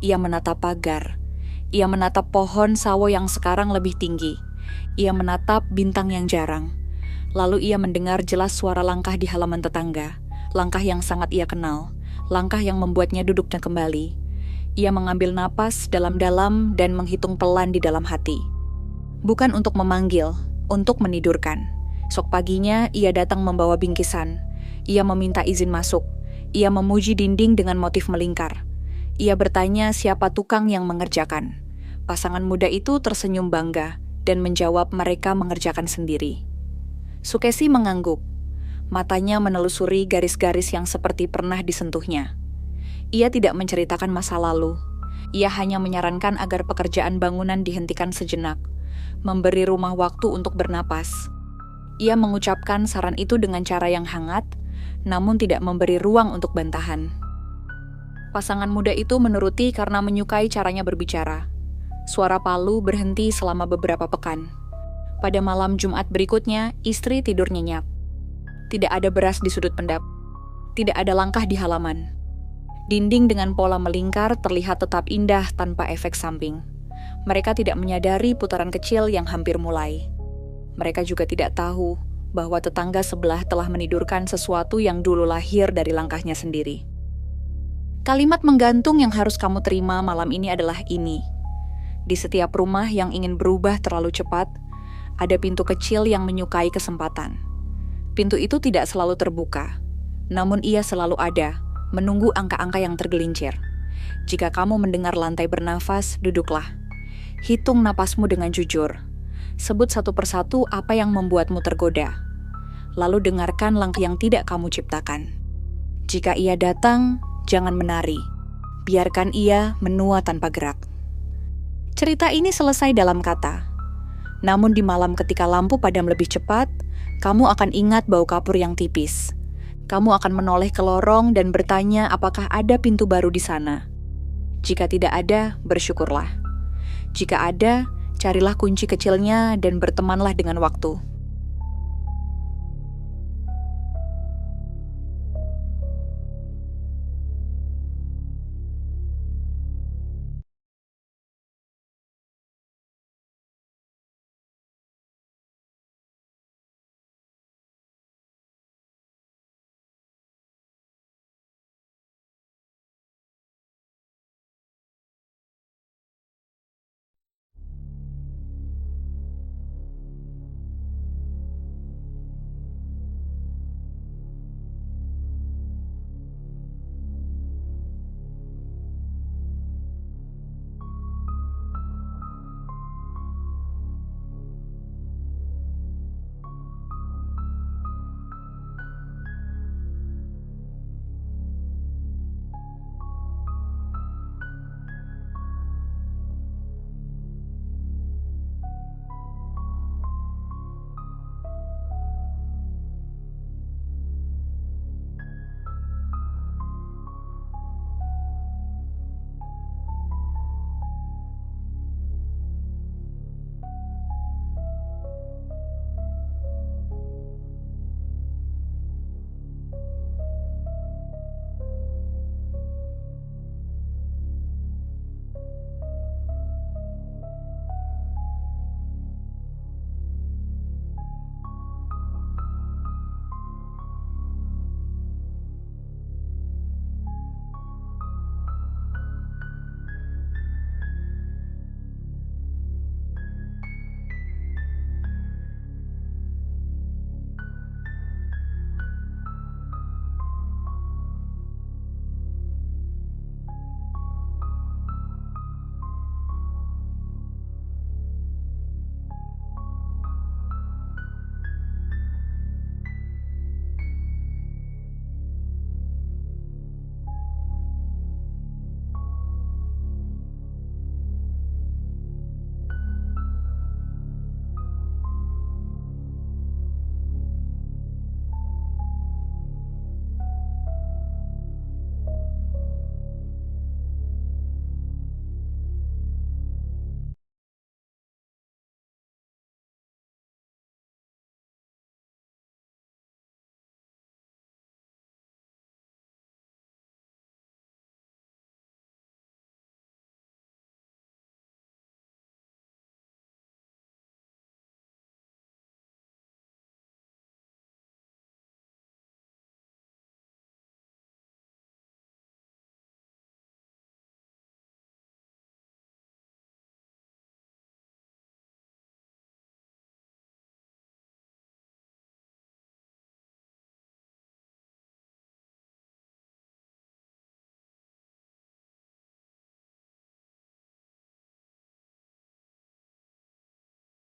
Ia menatap pagar. Ia menatap pohon sawo yang sekarang lebih tinggi. Ia menatap bintang yang jarang. Lalu ia mendengar jelas suara langkah di halaman tetangga. Langkah yang sangat ia kenal. Langkah yang membuatnya duduk dan kembali. Ia mengambil napas dalam-dalam dan menghitung pelan di dalam hati. Bukan untuk memanggil, untuk menidurkan. Sok paginya ia datang membawa bingkisan. Ia meminta izin masuk. Ia memuji dinding dengan motif melingkar. Ia bertanya siapa tukang yang mengerjakan. Pasangan muda itu tersenyum bangga dan menjawab mereka mengerjakan sendiri. Sukesi mengangguk. Matanya menelusuri garis-garis yang seperti pernah disentuhnya. Ia tidak menceritakan masa lalu. Ia hanya menyarankan agar pekerjaan bangunan dihentikan sejenak, memberi rumah waktu untuk bernapas. Ia mengucapkan saran itu dengan cara yang hangat, namun tidak memberi ruang untuk bantahan. Pasangan muda itu menuruti karena menyukai caranya berbicara. Suara palu berhenti selama beberapa pekan. Pada malam Jumat berikutnya, istri tidur nyenyak. Tidak ada beras di sudut pendap. Tidak ada langkah di halaman. Dinding dengan pola melingkar terlihat tetap indah tanpa efek samping. Mereka tidak menyadari putaran kecil yang hampir mulai. Mereka juga tidak tahu bahwa tetangga sebelah telah menidurkan sesuatu yang dulu lahir dari langkahnya sendiri. Kalimat menggantung yang harus kamu terima malam ini adalah ini. Di setiap rumah yang ingin berubah terlalu cepat, ada pintu kecil yang menyukai kesempatan. Pintu itu tidak selalu terbuka, namun ia selalu ada, menunggu angka-angka yang tergelincir. Jika kamu mendengar lantai bernafas, duduklah. Hitung napasmu dengan jujur. Sebut satu persatu apa yang membuatmu tergoda. Lalu dengarkan langkah yang tidak kamu ciptakan. Jika ia datang, jangan menari. Biarkan ia menua tanpa gerak. Cerita ini selesai dalam kata. Namun di malam ketika lampu padam lebih cepat, kamu akan ingat bau kapur yang tipis. Kamu akan menoleh ke lorong dan bertanya apakah ada pintu baru di sana. Jika tidak ada, bersyukurlah. Jika ada, carilah kunci kecilnya dan bertemanlah dengan waktu.